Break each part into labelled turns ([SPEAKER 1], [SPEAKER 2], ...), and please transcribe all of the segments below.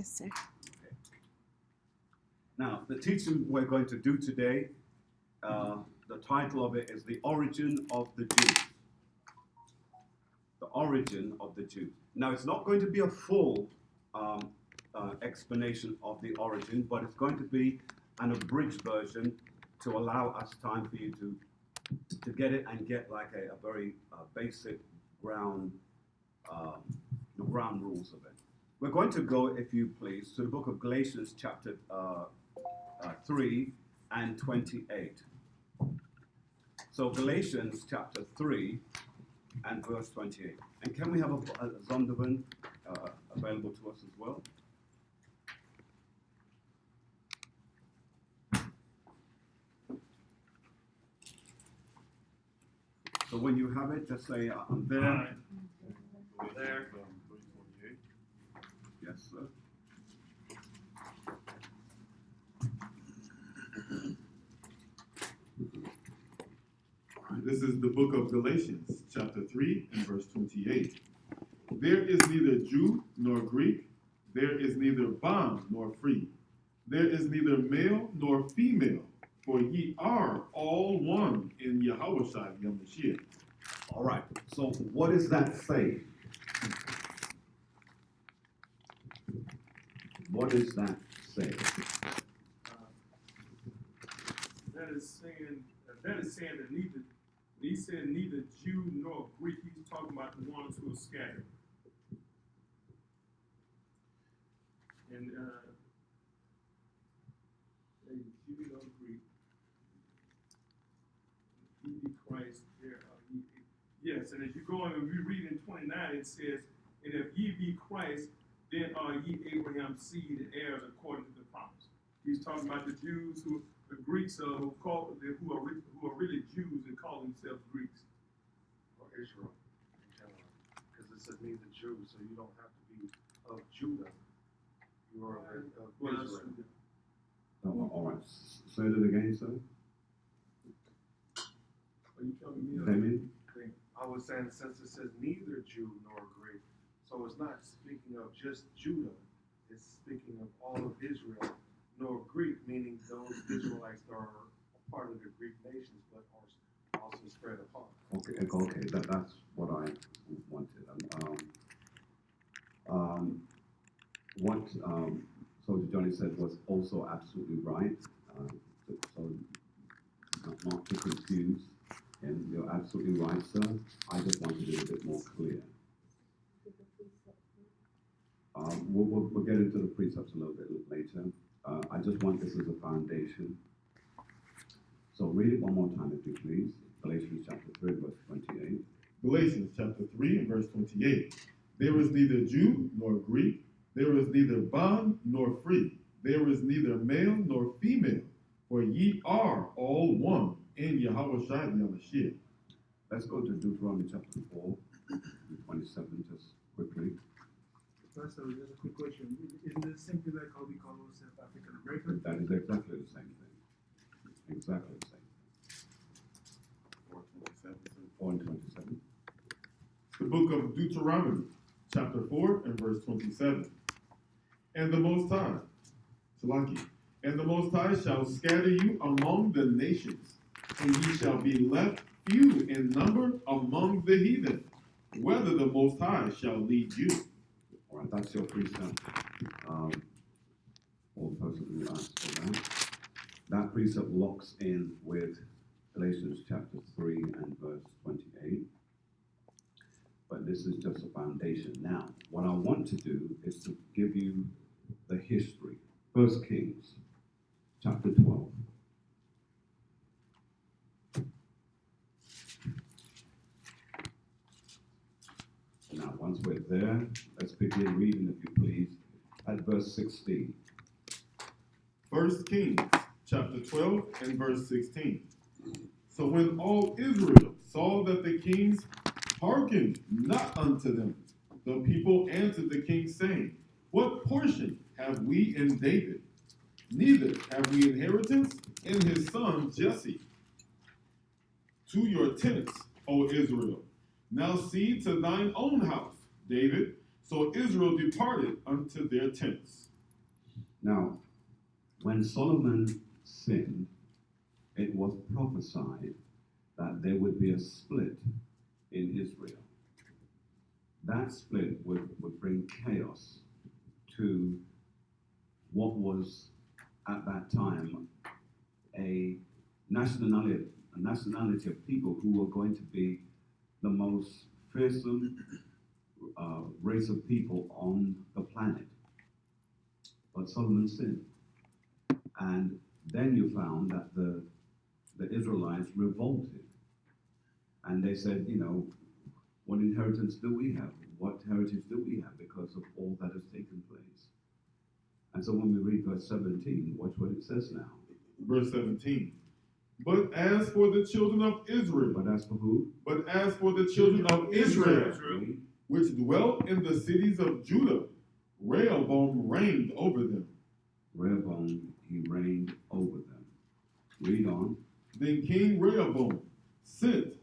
[SPEAKER 1] Yes, sir.
[SPEAKER 2] Okay. Now, the teaching we're going to do today, the title of it is The Origin of the Jews. The Origin of the Jews. Now, it's not going to be a full explanation of the origin, but it's going to be an abridged version to allow us time for you to get it and get like a very basic ground rules of it. We're going to go, if you please, to the book of Galatians chapter 3 and 28. So Galatians chapter 3 and verse 28. And can we have a Zondervan available to us as well? So when you have it, just say, I'm there.
[SPEAKER 3] There.
[SPEAKER 2] Yes, sir.
[SPEAKER 3] This is the book of Galatians, chapter 3 and verse 28. There is neither Jew nor Greek, there is neither bond nor free, there is neither male nor female, for ye are all one in Yahushua Yamashiach.
[SPEAKER 2] All right. So what does that say? What does that say?
[SPEAKER 4] That is saying that neither, he said neither Jew nor Greek. He's talking about the ones who are scattered. And Jew nor Greek. He be Christ. Yes, and as you go on and we read in 29, it says, and if ye be Christ, then are ye Abraham's seed and heirs according to the promise. He's talking about the Jews the Greeks who are really Jews and call themselves Greeks.
[SPEAKER 5] Or Israel. Because it says neither Jew, so you don't have to be of Judah. You are of Israel.
[SPEAKER 2] All right. Say that again, sir.
[SPEAKER 4] Are you telling me?
[SPEAKER 2] Amen.
[SPEAKER 5] I was saying, since it says neither Jew nor Greek, so it's not speaking of just Judah, it's speaking of all of Israel, nor Greek, meaning those Israelites that are a part of the Greek nations, but are also spread apart.
[SPEAKER 2] Okay, that's what I wanted. What Soldier Johnny said was also absolutely right. So not to confuse. And you're absolutely right, sir. I just wanted it a bit more clear. We'll get into the precepts a little bit later. I just want this as a foundation. So read it one more time, if you please. Galatians chapter 3, verse 28.
[SPEAKER 3] Galatians chapter 3 and verse 28. There is neither Jew nor Greek, there is neither bond nor free, there is neither male nor female, for ye are all one in Yahushua Yamashiach.
[SPEAKER 2] Let's go to Deuteronomy chapter 4, 27, just quickly.
[SPEAKER 6] Pastor, just a quick question. Isn't it simply like how we call ourselves African American?
[SPEAKER 2] That is exactly the same thing. Exactly the same thing. 4 and 27.
[SPEAKER 3] The book of Deuteronomy, chapter 4 and verse 27. And the Most High, Salaki, and the Most High shall scatter you among the nations, and ye shall be left few in number among the heathen, whether the Most High shall lead you.
[SPEAKER 2] All right, that's your precept. All the person who asked for that. That precept locks in with Galatians chapter 3 and verse 28. But this is just a foundation. Now, what I want to do is to give you the history. 1 Kings chapter 12. Now, once we're there, let's begin reading, if you please, at verse 16.
[SPEAKER 3] 1 Kings, chapter 12 and verse 16. So when all Israel saw that the kings hearkened not unto them, the people answered the king, saying, What portion have we in David? Neither have we inheritance in his son Jesse. To your tents, O Israel. Now see to thine own house, David. So Israel departed unto their tents.
[SPEAKER 2] Now, when Solomon sinned, it was prophesied that there would be a split in Israel. That split would bring chaos to what was at that time a nationality of people who were going to be the most fearsome race of people on the planet. But Solomon sinned. And then you found that the Israelites revolted. And they said, you know, what inheritance do we have? What heritage do we have because of all that has taken place? And so when we read verse 17, watch what it says now.
[SPEAKER 3] Verse 17. But as for the children of Israel.
[SPEAKER 2] But as for who?
[SPEAKER 3] But as for the children of Israel, which dwelt in the cities of Judah, Rehoboam reigned over them.
[SPEAKER 2] Rehoboam, he reigned over them. Read on.
[SPEAKER 3] Then King Rehoboam sent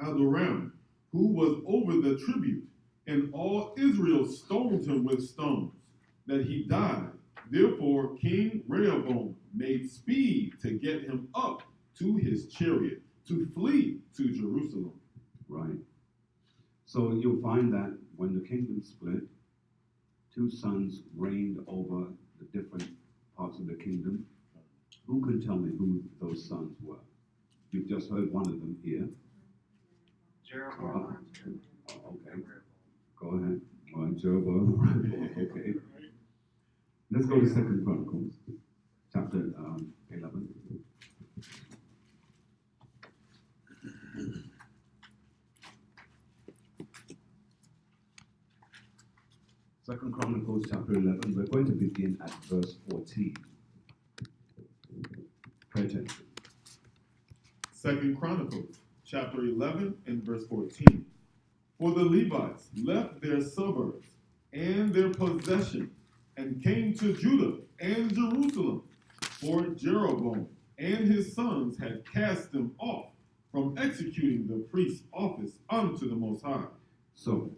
[SPEAKER 3] Adoram, who was over the tribute, and all Israel stoned him with stones, that he died. Therefore King Rehoboam made speed to get him up to his chariot, to flee to Jerusalem.
[SPEAKER 2] Right. So you'll find that when the kingdom split, two sons reigned over the different parts of the kingdom. Who can tell me who those sons were? You've just heard one of them here.
[SPEAKER 5] Jeroboam.
[SPEAKER 2] Okay. Go ahead. All right, Jeroboam. Okay. Let's go to 2 Chronicles, chapter 11. Second Chronicles chapter 11, we're going to begin at verse 14. Pay attention.
[SPEAKER 3] 2 Chronicles chapter 11 and verse 14. For the Levites left their suburbs and their possession and came to Judah and Jerusalem, for Jeroboam and his sons had cast them off from executing the priest's office unto the Most High.
[SPEAKER 2] So,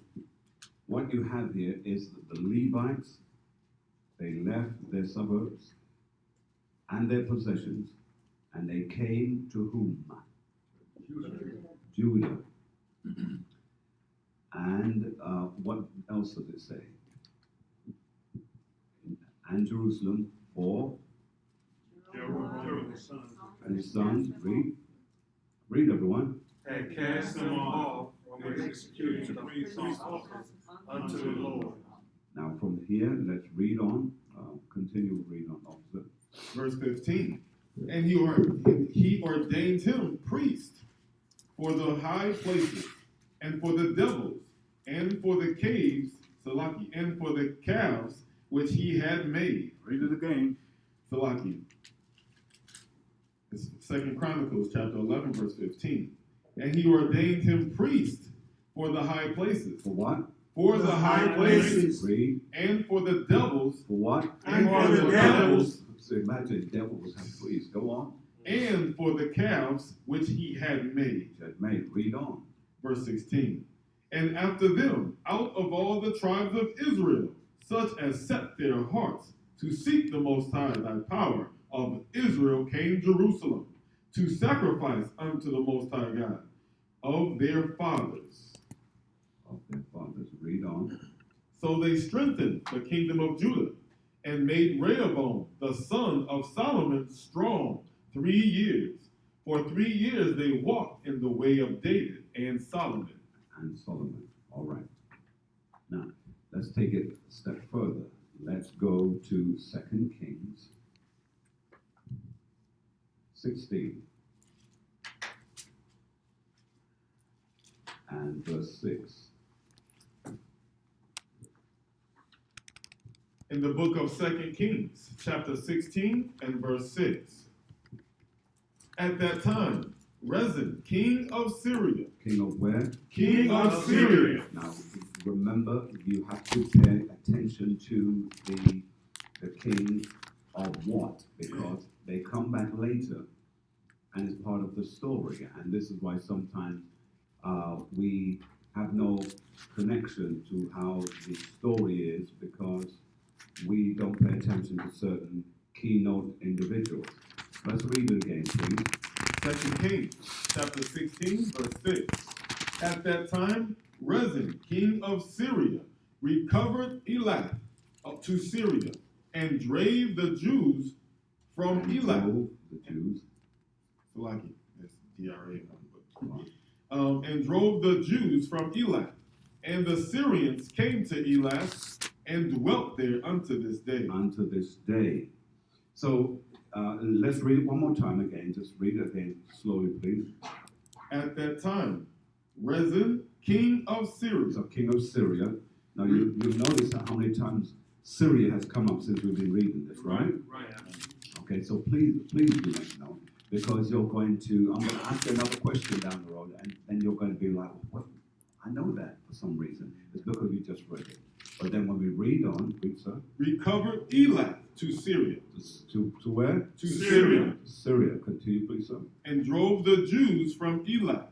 [SPEAKER 2] what you have here is that the Levites, they left their suburbs and their possessions, and they came to whom? Judah. And what else does it say? And Jerusalem for and his sons. Read everyone.
[SPEAKER 5] Had cast them off from executing the priest's office unto the Lord.
[SPEAKER 2] Now from here, let's read on. Continue to read on, officer.
[SPEAKER 3] Verse 15. And he ordained him priest for the high places, and for the devils, and for the caves, Salaki, and for the calves which he had made.
[SPEAKER 2] Read it again.
[SPEAKER 3] Salaki. It's 2 Chronicles chapter 11, verse 15. And he ordained him priest for the high places.
[SPEAKER 2] For what?
[SPEAKER 3] For the high places.
[SPEAKER 2] Read.
[SPEAKER 3] And for the devils.
[SPEAKER 2] For what?
[SPEAKER 3] And for the devils.
[SPEAKER 2] So imagine the devil was having priests. Go on.
[SPEAKER 3] And for the calves which he had made.
[SPEAKER 2] Read on.
[SPEAKER 3] Verse 16. And after them, out of all the tribes of Israel, such as set their hearts to seek the Most High thy power of Israel, came Jerusalem to sacrifice unto the Most High God of their fathers.
[SPEAKER 2] Of their fathers. Read on.
[SPEAKER 3] So they strengthened the kingdom of Judah and made Rehoboam, the son of Solomon, strong 3 years. For 3 years they walked in the way of David and Solomon.
[SPEAKER 2] All right. Now, let's take it a step further. Let's go to 2 Kings 16 and verse 6.
[SPEAKER 3] In the book of 2 Kings, chapter 16 and verse 6. At that time, Rezin, king of Syria.
[SPEAKER 2] King of where?
[SPEAKER 3] King of Syria.
[SPEAKER 2] Now, remember, you have to pay attention to the king of what? Because they come back later and it's part of the story. And this is why sometimes we have no connection to how the story is, because we don't pay attention to certain keynote individuals. Let's read it again, please.
[SPEAKER 3] 2 Kings chapter 16, verse 6. At that time, Rezin, king of Syria, recovered Elath up to Syria and drave the Jews from
[SPEAKER 2] And
[SPEAKER 3] Elath.
[SPEAKER 2] drove the Jews.
[SPEAKER 3] Salaki, that's D-R-A.
[SPEAKER 2] Right.
[SPEAKER 3] And drove the Jews from Elath. And the Syrians came to Elath and dwelt there unto this day.
[SPEAKER 2] Unto this day. So let's read it one more time again. Just read it again slowly, please.
[SPEAKER 3] At that time, Rezin, king of Syria.
[SPEAKER 2] So king of Syria. Now you'll notice how many times Syria has come up since we've been reading this, right?
[SPEAKER 4] Right.
[SPEAKER 2] Okay, so please do let me know, because I'm going to ask you another question down the road, and then you're going to be like, what? I know that for some reason. It's because you just read it. But then when we read on, read, sir.
[SPEAKER 3] Recovered Elath to Syria.
[SPEAKER 2] To where?
[SPEAKER 3] To Syria.
[SPEAKER 2] Syria. Continue, please, sir.
[SPEAKER 3] And drove the Jews from Elath.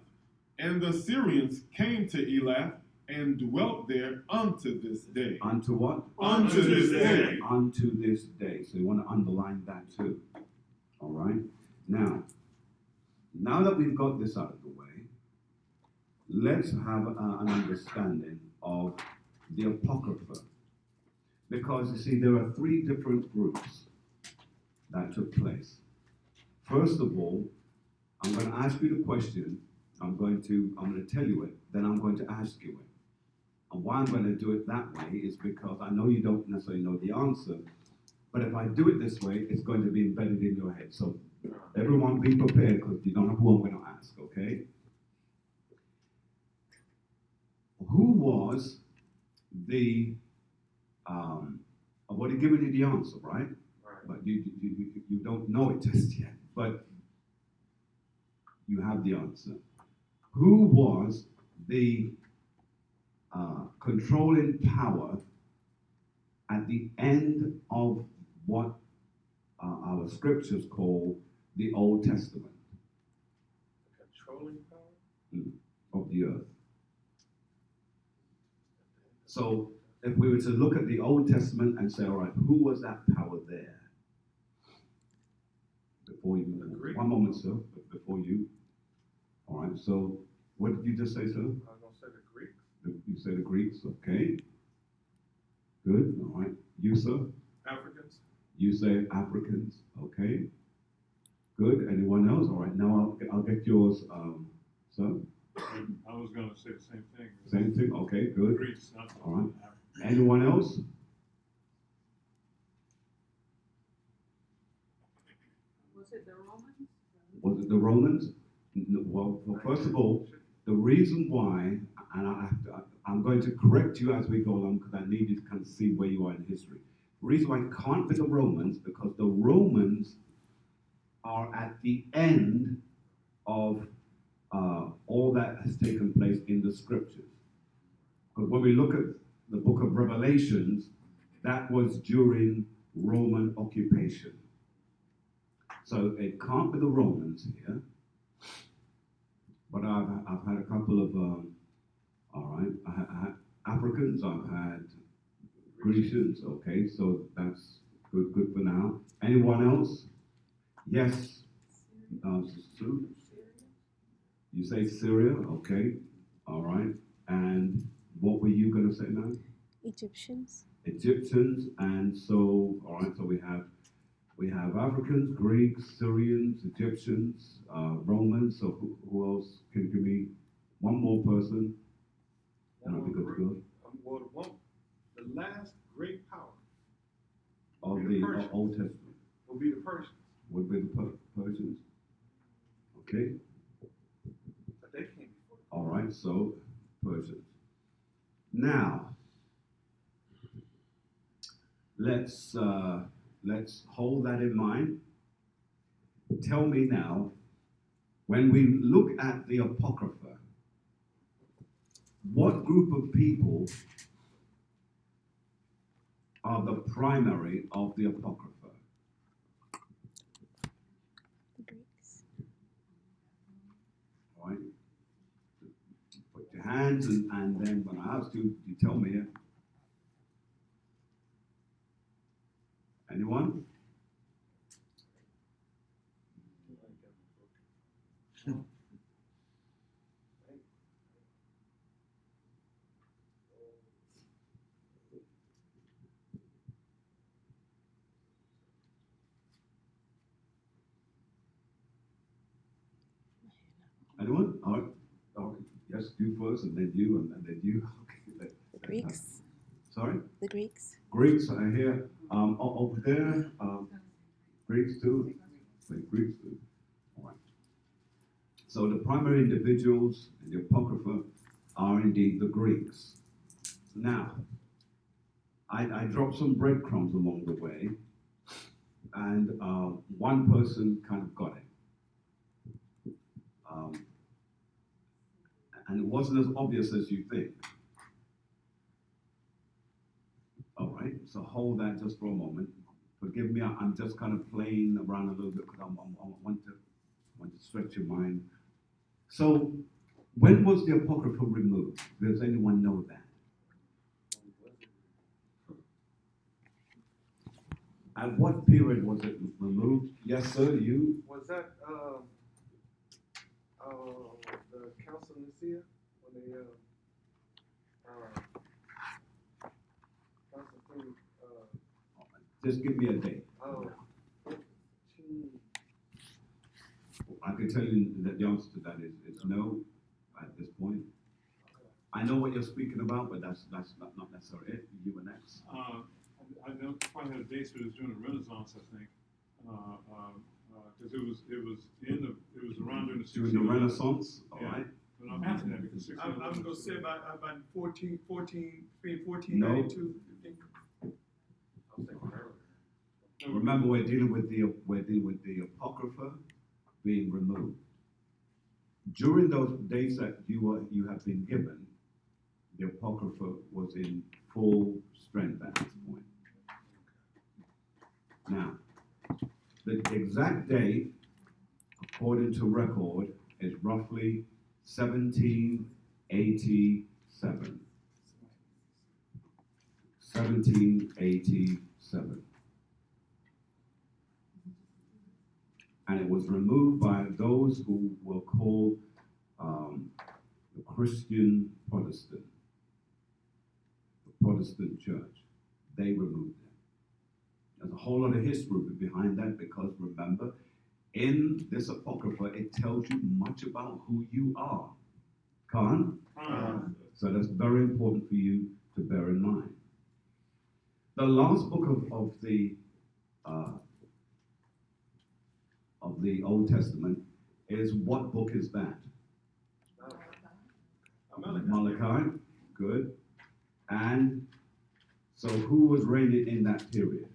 [SPEAKER 3] And the Syrians came to Elath and dwelt there unto this day.
[SPEAKER 2] Unto what?
[SPEAKER 3] Unto this day.
[SPEAKER 2] Unto this day. So you want to underline that too. All right? Now that we've got this out of the way, let's have an understanding of the Apocrypha. Because you see, there are three different groups that took place. First of all, I'm going to ask you the question. I'm going to tell you it. Then I'm going to ask you it. And why I'm going to do it that way is because I know you don't necessarily know the answer. But if I do it this way, it's going to be embedded in your head. So everyone be prepared, because you don't know who I'm going to ask, okay? Who was the, I've already given you the answer, right? But you don't know it just yet, but you have the answer. Who was the controlling power at the end of what our scriptures call the Old Testament?
[SPEAKER 5] The controlling power?
[SPEAKER 2] Of the earth. So if we were to look at the Old Testament and say, all right, who was that power there? Before you, one moment, sir, before you. All right, so what did you just say, sir?
[SPEAKER 5] I was going to say the Greeks.
[SPEAKER 2] You say the Greeks, okay. Good, all right. You, sir?
[SPEAKER 4] Africans.
[SPEAKER 2] You say Africans, okay. Good, anyone else? All right, now I'll get yours, sir.
[SPEAKER 1] I was going to say the same thing.
[SPEAKER 2] Same thing, okay, good.
[SPEAKER 1] Greeks, not
[SPEAKER 2] All right. Anyone else?
[SPEAKER 7] Was it the Romans?
[SPEAKER 2] Was it the Romans? Well, first of all, the reason why, and I'm going to correct you as we go along, because I need you to kind of see where you are in history. The reason why it can't be the Romans, because the Romans are at the end of all that has taken place in the scriptures. Because when we look at the book of Revelations, that was during Roman occupation. So it can't be the Romans here. But I've had a couple of, all right, I had Africans, I've had Grecians, okay, so that's good for now. Anyone else? Yes, Sue? You say Syria, okay, all right. And what were you going to say now?
[SPEAKER 8] Egyptians.
[SPEAKER 2] Egyptians, and so, all right, so we have Africans, Greeks, Syrians, Egyptians, Romans. So who else can give me one more person? And I'll be good to go.
[SPEAKER 5] Well, the last great power
[SPEAKER 2] Of
[SPEAKER 5] be
[SPEAKER 2] the
[SPEAKER 5] the Persians.
[SPEAKER 2] Old Testament
[SPEAKER 5] will be the Persians.
[SPEAKER 2] would be the Persians. Okay,
[SPEAKER 5] But they came before.
[SPEAKER 2] all right, so Persians. Now, let's hold that in mind. Tell me now, when we look at the Apocrypha, what group of people are the primary of the Apocrypha?
[SPEAKER 8] The Greeks.
[SPEAKER 2] All right? Put your hands, and then when I ask you, you tell me it. one? Anyone? All right. Yes, you first, and then you, and then you. Okay.
[SPEAKER 8] The Greeks.
[SPEAKER 2] Sorry?
[SPEAKER 8] The Greeks.
[SPEAKER 2] Greeks are here. Over there, Greeks too. Wait, Greeks too. All right. So the primary individuals in the Apocrypha are indeed the Greeks. Now, I dropped some breadcrumbs along the way, and one person kind of got it. And it wasn't as obvious as you think. All right, so hold that just for a moment. Forgive me, I'm just kind of playing around a little bit because I want to stretch your mind. So, when was the Apocrypha removed? Does anyone know that? At what period was it removed? Yes, sir, you?
[SPEAKER 5] Was that the Council of Nicaea when they Constantine
[SPEAKER 2] Just give me a date.
[SPEAKER 5] 15.
[SPEAKER 2] I can tell you that the answer to that is no at this point. I know what you're speaking about, but that's not necessarily it. You were next.
[SPEAKER 1] I don't quite have dates, but it was during the Renaissance, I think. Because it was around during the 1600s.
[SPEAKER 2] During the Renaissance, all
[SPEAKER 1] Yeah.
[SPEAKER 2] right.
[SPEAKER 1] But I'm after that because
[SPEAKER 4] I'm gonna go say about 14, between
[SPEAKER 2] No.
[SPEAKER 4] 1492.
[SPEAKER 5] I was thinking earlier.
[SPEAKER 2] Remember, we're dealing with the Apocrypha being removed. During those days that you have been given, the Apocrypha was in full strength at this point. Now, the exact date, according to record, is roughly 1787. 1787. And it was removed by those who were called the Christian Protestant, the Protestant church. They removed it. There's a whole lot of history behind that because remember, in this Apocrypha, it tells you much about who you are. Khan? So that's very important for you to bear in mind. The last book of the Old Testament is what book is that? Malachi. Good. And so who was reigning in that period?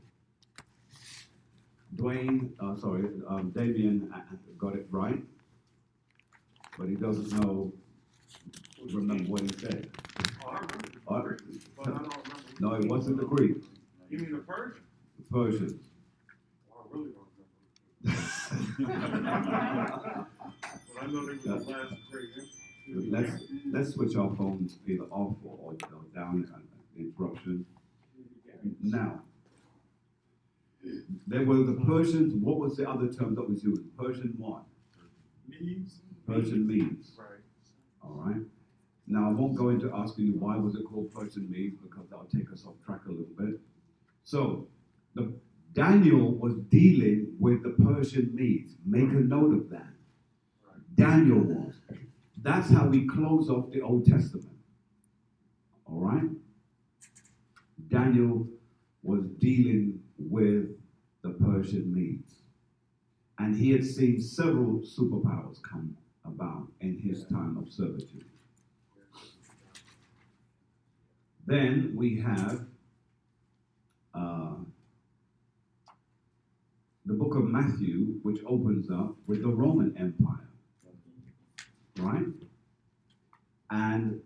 [SPEAKER 2] Damien got it right, but he doesn't remember what he said.
[SPEAKER 5] Oh, I remember the
[SPEAKER 2] Uh,
[SPEAKER 5] Greek, but I don't remember.
[SPEAKER 2] No, it wasn't the Greek,
[SPEAKER 5] You mean the Persian?
[SPEAKER 2] the Persians.
[SPEAKER 5] Oh, I really don't remember. But I know they were the last great empire.
[SPEAKER 2] Let's switch our phones either off or down at the interruption. Now, there were the Persians. What was the other term that was used? Persian what?
[SPEAKER 4] Medes.
[SPEAKER 2] Persian Medes.
[SPEAKER 5] Right.
[SPEAKER 2] All right. Now, I won't go into asking you why was it called Persian Medes because that'll take us off track a little bit. So, Daniel was dealing with the Persian Medes. Make a note of that. Daniel was. That's how we close off the Old Testament. All right? Daniel was dealing with the Persian Medes. And he had seen several superpowers come about in his time of servitude. Then we have the book of Matthew, which opens up with the Roman Empire. Right? And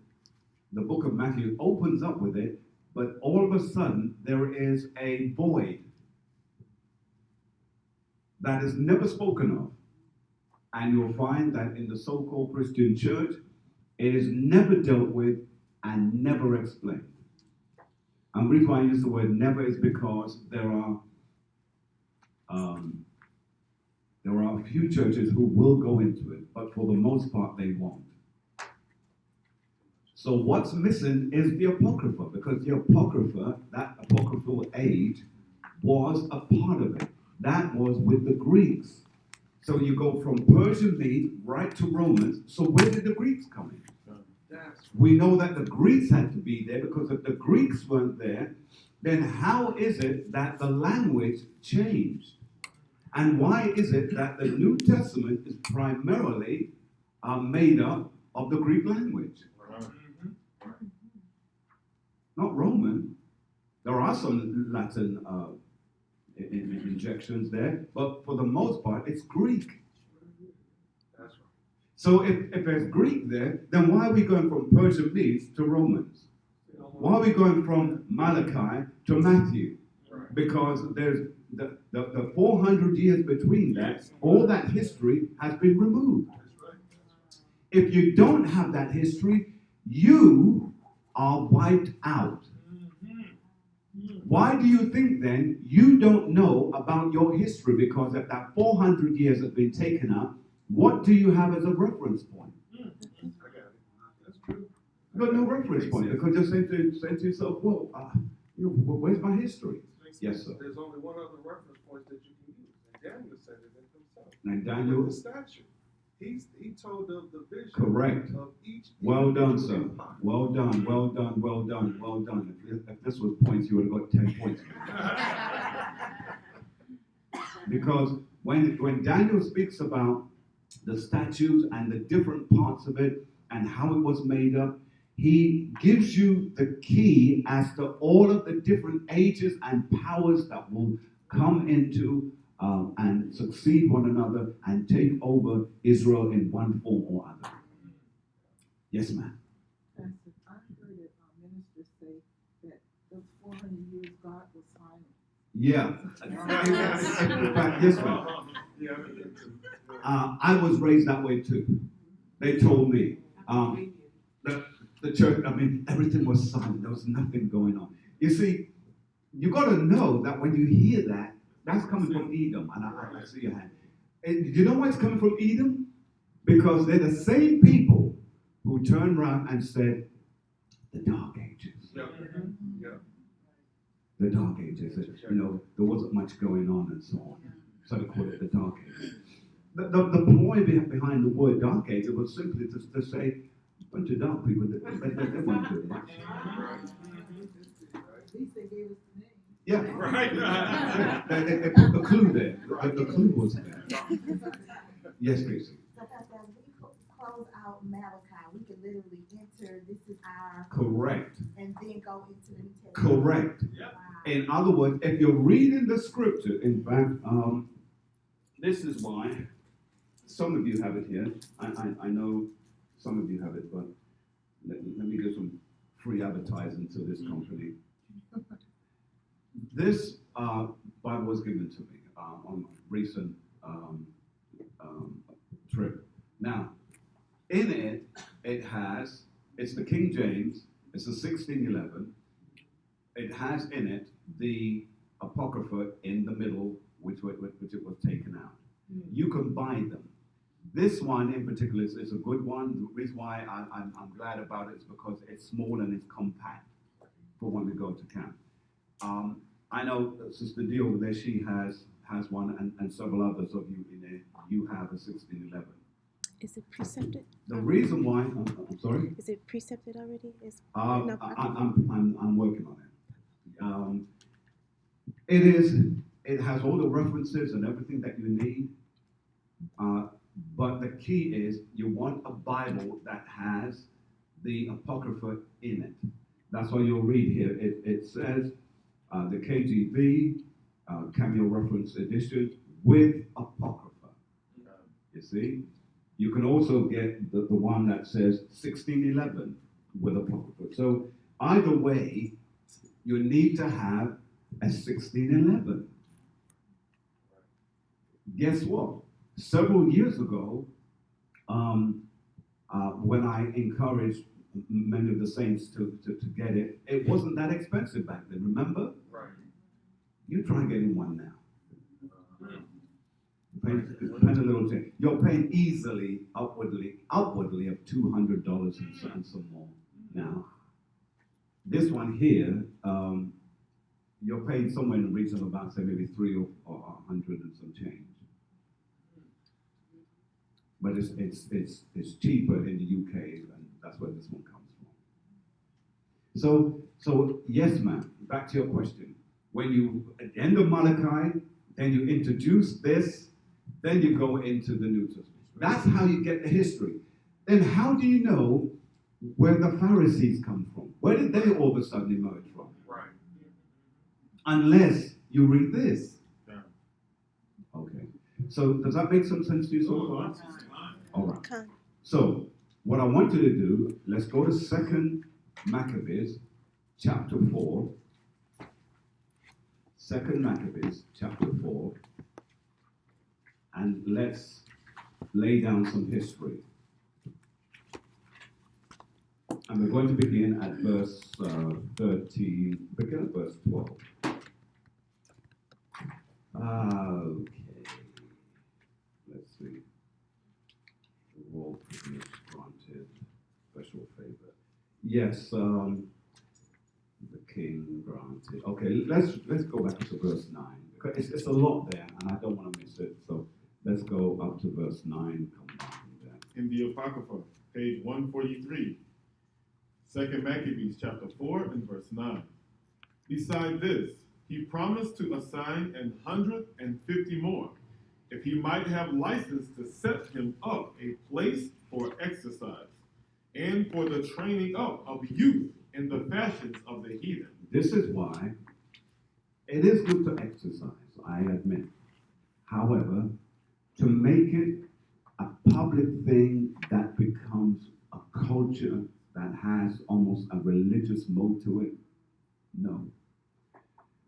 [SPEAKER 2] the book of Matthew opens up with it, but all of a sudden there is a void that is never spoken of. And you'll find that in the so-called Christian church, it is never dealt with and never explained. And the reason why I use the word never is because there are There are a few churches who will go into it, but for the most part, they won't. So what's missing is the Apocrypha, because the Apocrypha, that apocryphal age, was a part of it. That was with the Greeks. So you go from Persian Mede right to Romans. So where did the Greeks come in? We know that the Greeks had to be there, because if the Greeks weren't there, then how is it that the language changed? And why is it that the New Testament is primarily made up of the Greek language? Not Roman. There are some Latin injections there, but for the most part, it's Greek.
[SPEAKER 5] That's right.
[SPEAKER 2] So if there's Greek there, then why are we going from Persian Mede to Romans? Why are we going from Malachi to Matthew?
[SPEAKER 5] Right.
[SPEAKER 2] Because there's the 400 years between that, all that history has been removed. If you don't have that history, you are wiped out. Why do you think then you don't know about your history? Because if that 400 years has been taken up, what do you have as a reference point?
[SPEAKER 5] I got it. That's true.
[SPEAKER 2] You've got no reference point, because you're saying to yourself, well, where's my history? Yes, sir.
[SPEAKER 5] There's only one other reference point that you can use, and Daniel said it himself.
[SPEAKER 2] And Daniel,
[SPEAKER 5] The statue. He told of the vision
[SPEAKER 2] correct.
[SPEAKER 5] of each.
[SPEAKER 2] Well done, sir.
[SPEAKER 5] individual empire.
[SPEAKER 2] Well done, well done, well done, well done. If this was points, you would have got 10 points. Because when Daniel speaks about the statues and the different parts of it and how it was made up, he gives you the key as to all of the different ages and powers that will come into and succeed one another and take over Israel in one form or other. Yes, ma'am.
[SPEAKER 9] Pastor, I heard a minister say that those 400 years God was silent.
[SPEAKER 2] Yeah. In fact, yes, ma'am. I was raised that way too. They told me. The church, everything was silent. There was nothing going on. You see, you got to know that when you hear that, that's coming from Edom. And I see your hand. And you know why it's coming from Edom? Because they're the same people who turned around and said, the Dark Ages.
[SPEAKER 5] Yeah. Yeah.
[SPEAKER 2] The Dark Ages. There wasn't much going on and so on. So they call it the Dark Ages. The ploy behind the word Dark Ages was simply to say, a bunch of dark people, they weren't doing much.
[SPEAKER 9] At least they gave us the name.
[SPEAKER 2] Yeah.
[SPEAKER 5] Right.
[SPEAKER 2] They put the clue there. The clue was there. Yes, Casey.
[SPEAKER 10] So as we close out Malachi, we can literally enter, this is our,
[SPEAKER 2] Correct.
[SPEAKER 10] and then go into the New Testament.
[SPEAKER 2] Correct.
[SPEAKER 10] Wow.
[SPEAKER 2] In other words, if you're reading the scripture, in fact, this is why some of you have it here. I know some of you have it, but let me give some free advertising to this company. This Bible was given to me on a recent trip. Now, in it, it's the King James, it's the 1611. It has in it the Apocrypha in the middle, which it was taken out. You can buy them. This one in particular is a good one. The reason why I'm glad about it is because it's small and it's compact for when we go to camp. I know Sister Dee over there, she has one, and several others of you in there, you have a 1611.
[SPEAKER 8] Is it precepted?
[SPEAKER 2] The reason why, I'm sorry?
[SPEAKER 8] Is it precepted already?
[SPEAKER 2] I'm working on it. It has all the references and everything that you need. But the key is you want a Bible that has the Apocrypha in it. That's why you'll read here. It says the KJV Cameo Reference Edition with Apocrypha. You see? You can also get the one that says 1611 with Apocrypha. So either way, you need to have a 1611. Guess what? Several years ago, when I encouraged many of the saints to get it, it wasn't that expensive back then, remember?
[SPEAKER 5] Right.
[SPEAKER 2] You try getting one now. Paying a little change. You're paying easily, upwardly of $200 and some more now. This one here, you're paying somewhere in the region of about, say, maybe 300 or 100 and some change. But it's cheaper in the UK, and that's where this one comes from. So yes, ma'am. Back to your question. When you at the end of Malachi, then you introduce this, then you go into the New Testament. That's how you get the history. Then how do you know where the Pharisees come from? Where did they all of a sudden emerge from?
[SPEAKER 5] Right.
[SPEAKER 2] Unless you read this. Okay. So does that make some sense to you so far? All right.
[SPEAKER 8] Con.
[SPEAKER 2] So what I want you to do, let's go to 2 Maccabees chapter 4. 2 Maccabees chapter 4. And let's lay down some history. And we're going to begin at verse 13, begin at verse 12. Okay. Let's see. Royal privilege granted, special favor. Yes, the king granted. Okay, let's go back to verse 9. Because it's a lot there, and I don't want to miss it. So let's go up to verse 9. Come back from there.
[SPEAKER 3] In the Apocrypha, page 143, 2 Maccabees chapter 4 and verse 9. Beside this, he promised to assign 150 more, if he might have license to set him up a place for exercise, and for the training up of youth in the fashions of the heathen.
[SPEAKER 2] This is why it is good to exercise, I admit. However, to make it a public thing that becomes a culture that has almost a religious mode to it, no.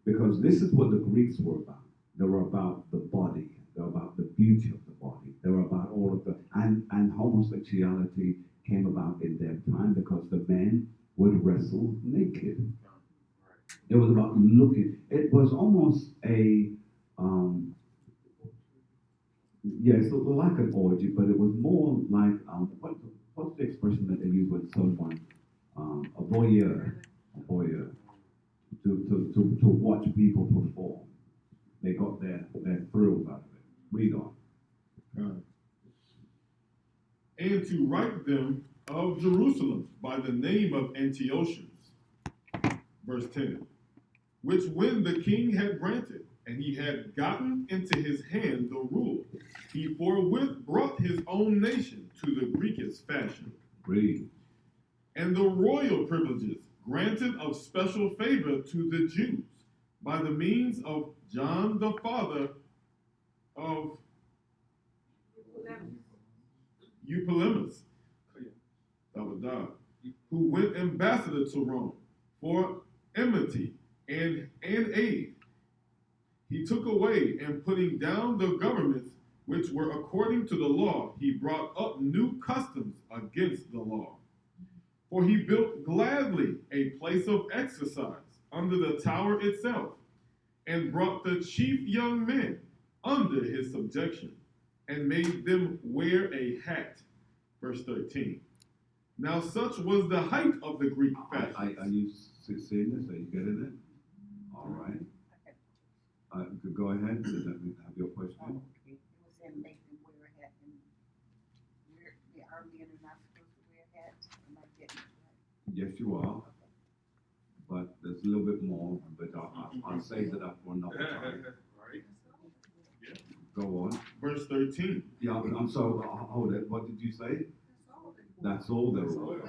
[SPEAKER 2] Because this is what the Greeks were about. They were about the body. They were about the beauty of the body. They were about all of the, and homosexuality came about in their time because the men would wrestle naked. It was about looking. It was almost a, it's like an orgy, but it was more like, what's the expression that they use when someone, a voyeur, to watch people perform. They got their thrill out of it. Read on.
[SPEAKER 3] And to write them of Jerusalem by the name of Antiochus. Verse 10. Which when the king had granted, and he had gotten into his hand the rule, he forthwith brought his own nation to the Greekest fashion.
[SPEAKER 2] Read.
[SPEAKER 3] And the royal privileges granted of special favor to the Jews by the means of John the father of Eupolemus, who went ambassador to Rome for enmity and aid. He took away, and putting down the governments which were according to the law, he brought up new customs against the law. For he built gladly a place of exercise under the tower itself, and brought the chief young men under his subjection, and made them wear a hat. Verse 13. Now such was the height of the Greek fashion.
[SPEAKER 2] Are you seeing this? Are you getting it? All right. Go ahead. Does that have your question?
[SPEAKER 11] Oh, okay. It was in make them wear a hat, and our men are not supposed to wear hats. Am I getting it right?
[SPEAKER 2] Yes, you are. But there's a little bit more, but I'll save that up for another time.
[SPEAKER 5] Right.
[SPEAKER 2] Go on.
[SPEAKER 3] Verse 13.
[SPEAKER 2] Yeah, I'm sorry. Hold it. What did you say? That's all there was.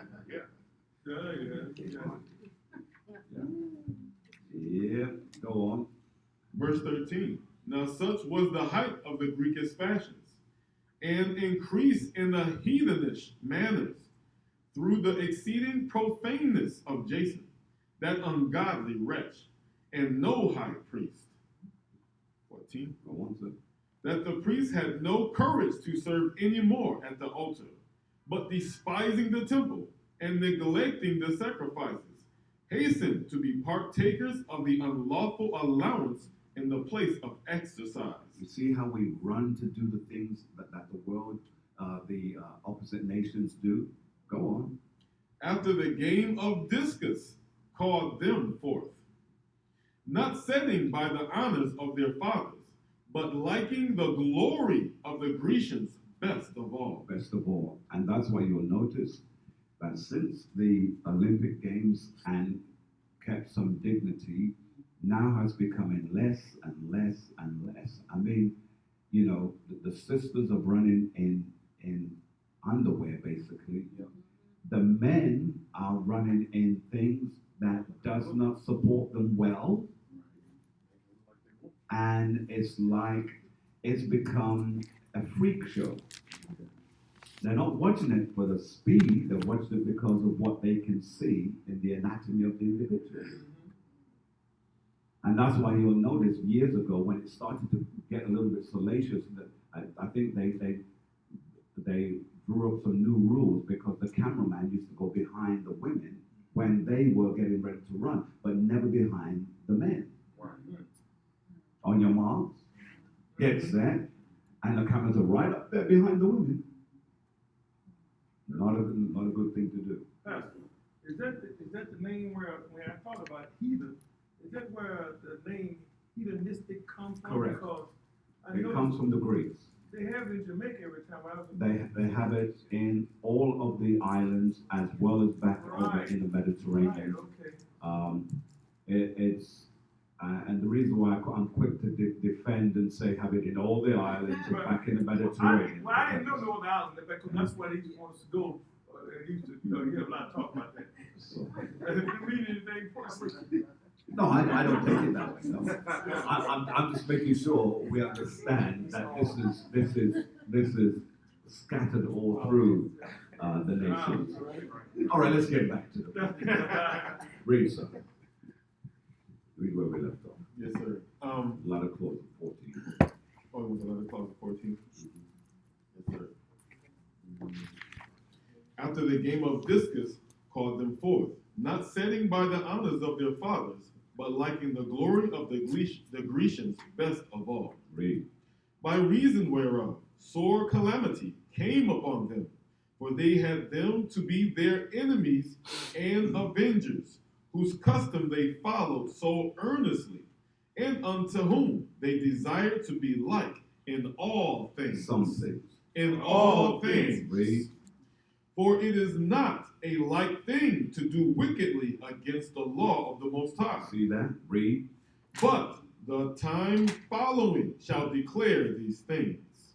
[SPEAKER 2] Yeah. Go on.
[SPEAKER 3] Verse 13. Now such was the height of the Greekest fashions, and increase in the heathenish manners, through the exceeding profaneness of Jason, that ungodly wretch, and no high priest. 14.
[SPEAKER 2] Go on, sir.
[SPEAKER 3] That the priest had no courage to serve any more at the altar, but despising the temple and neglecting the sacrifices, hastened to be partakers of the unlawful allowance in in the place of exercise.
[SPEAKER 2] You see how we run to do the things that the world, the opposite nations do? Go on.
[SPEAKER 3] After the game of discus called them forth, not setting by the honors of their fathers, but liking the glory of the Grecians best of all.
[SPEAKER 2] Best of all. And that's why you'll notice that since the Olympic Games and kept some dignity, now has becoming less and less and less. I mean, you know, the sisters are running in underwear, basically.
[SPEAKER 3] Yeah.
[SPEAKER 2] The men are running in things that does not support them well. And it's like, it's become a freak show. They're not watching it for the speed, they're watching it because of what they can see in the anatomy of the individual. And that's why you'll notice years ago when it started to get a little bit salacious, that I think they drew up some new rules because the cameraman used to go behind the women when they were getting ready to run, but never behind the men. On your marks, get set, and the cameras are right up there behind the women. Not a good thing to do.
[SPEAKER 4] Pastor, is that the name where when I thought about heathen, is that where the name heathenistic comes from?
[SPEAKER 2] Correct.
[SPEAKER 4] Because I
[SPEAKER 2] It
[SPEAKER 4] know
[SPEAKER 2] comes from the Greeks.
[SPEAKER 4] they have it in Jamaica every time I was.
[SPEAKER 2] They have it in all of the islands as well as back over
[SPEAKER 4] Right.
[SPEAKER 2] in the Mediterranean.
[SPEAKER 4] Right, okay.
[SPEAKER 2] It's and the reason why I'm quick to defend and say have it in all the islands and back in the Mediterranean.
[SPEAKER 4] I didn't know no other island because that's where they used to want us to go. They used to, hear a lot of talk about that. Does it mean anything for us?
[SPEAKER 2] No, I don't take it that way. No. I'm just making sure we understand that this is scattered all through the nations. All right, let's get back to the read, sir. Read where we left off.
[SPEAKER 3] Yes, sir.
[SPEAKER 2] Latter clause of 14.
[SPEAKER 3] Oh, it was another clause of 14. Yes, sir. After the game of discus called them forth, not setting by the honors of their fathers, but liking the glory of the Grecians best of all.
[SPEAKER 2] Read.
[SPEAKER 3] By reason whereof sore calamity came upon them, for they had them to be their enemies and avengers, whose custom they followed so earnestly, and unto whom they desired to be like in all things.
[SPEAKER 2] Some things.
[SPEAKER 3] In all things.
[SPEAKER 2] Read.
[SPEAKER 3] For it is not a light thing to do wickedly against the law of the Most High.
[SPEAKER 2] See that? Read.
[SPEAKER 3] But the time following shall declare these things.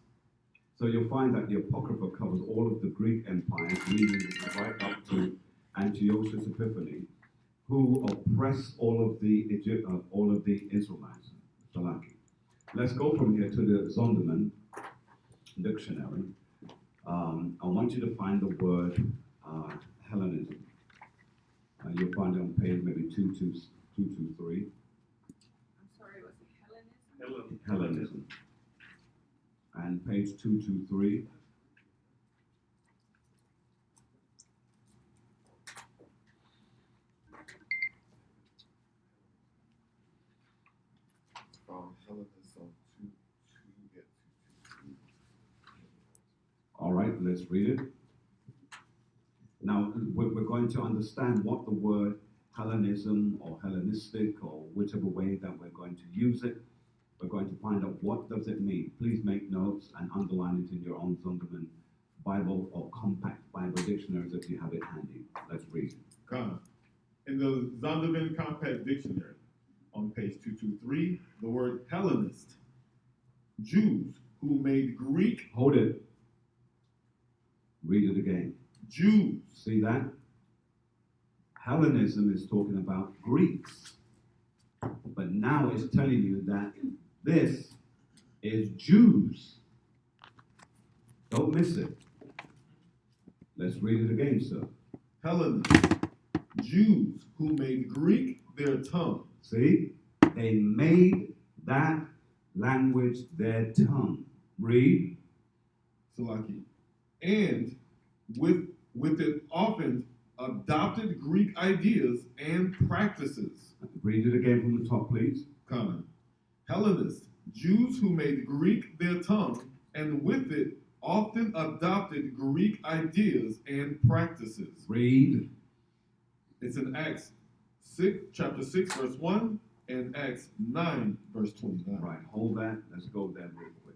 [SPEAKER 2] So you'll find that the Apocrypha covers all of the Greek empires, leading right up to Antiochus Epiphanes, who oppressed all of the Israelites. Salaki. Let's go from here to the Zondervan dictionary. I want you to find the word Hellenism. You'll find it on page maybe 223.
[SPEAKER 7] I'm sorry, was it Hellenism?
[SPEAKER 2] Hellenism. And page 223.
[SPEAKER 3] Hellenism
[SPEAKER 2] All right, let's read it. Now, we're going to understand what the word Hellenism or Hellenistic or whichever way that we're going to use it. We're going to find out what does it mean. Please make notes and underline it in your own Zondervan Bible or compact Bible dictionaries if you have it handy. Let's read.
[SPEAKER 3] God. In the Zondervan Compact Dictionary, on page 223, the word Hellenist, Jews who made Greek.
[SPEAKER 2] Hold it. Read it again.
[SPEAKER 3] Jews.
[SPEAKER 2] See that? Hellenism is talking about Greeks. But now it's telling you that this is Jews. Don't miss it. Let's read it again, sir.
[SPEAKER 3] Hellenists, Jews who made Greek their tongue.
[SPEAKER 2] See? They made that language their tongue. Read.
[SPEAKER 3] Salaki. And with it often adopted Greek ideas and practices.
[SPEAKER 2] Read it again from the top, please.
[SPEAKER 3] Khan. Hellenists, Jews who made Greek their tongue, and with it often adopted Greek ideas and practices.
[SPEAKER 2] Read.
[SPEAKER 3] It's in Acts 6, chapter 6, verse 1, and Acts 9, verse 29.
[SPEAKER 2] Right, hold that. Let's go there real quick.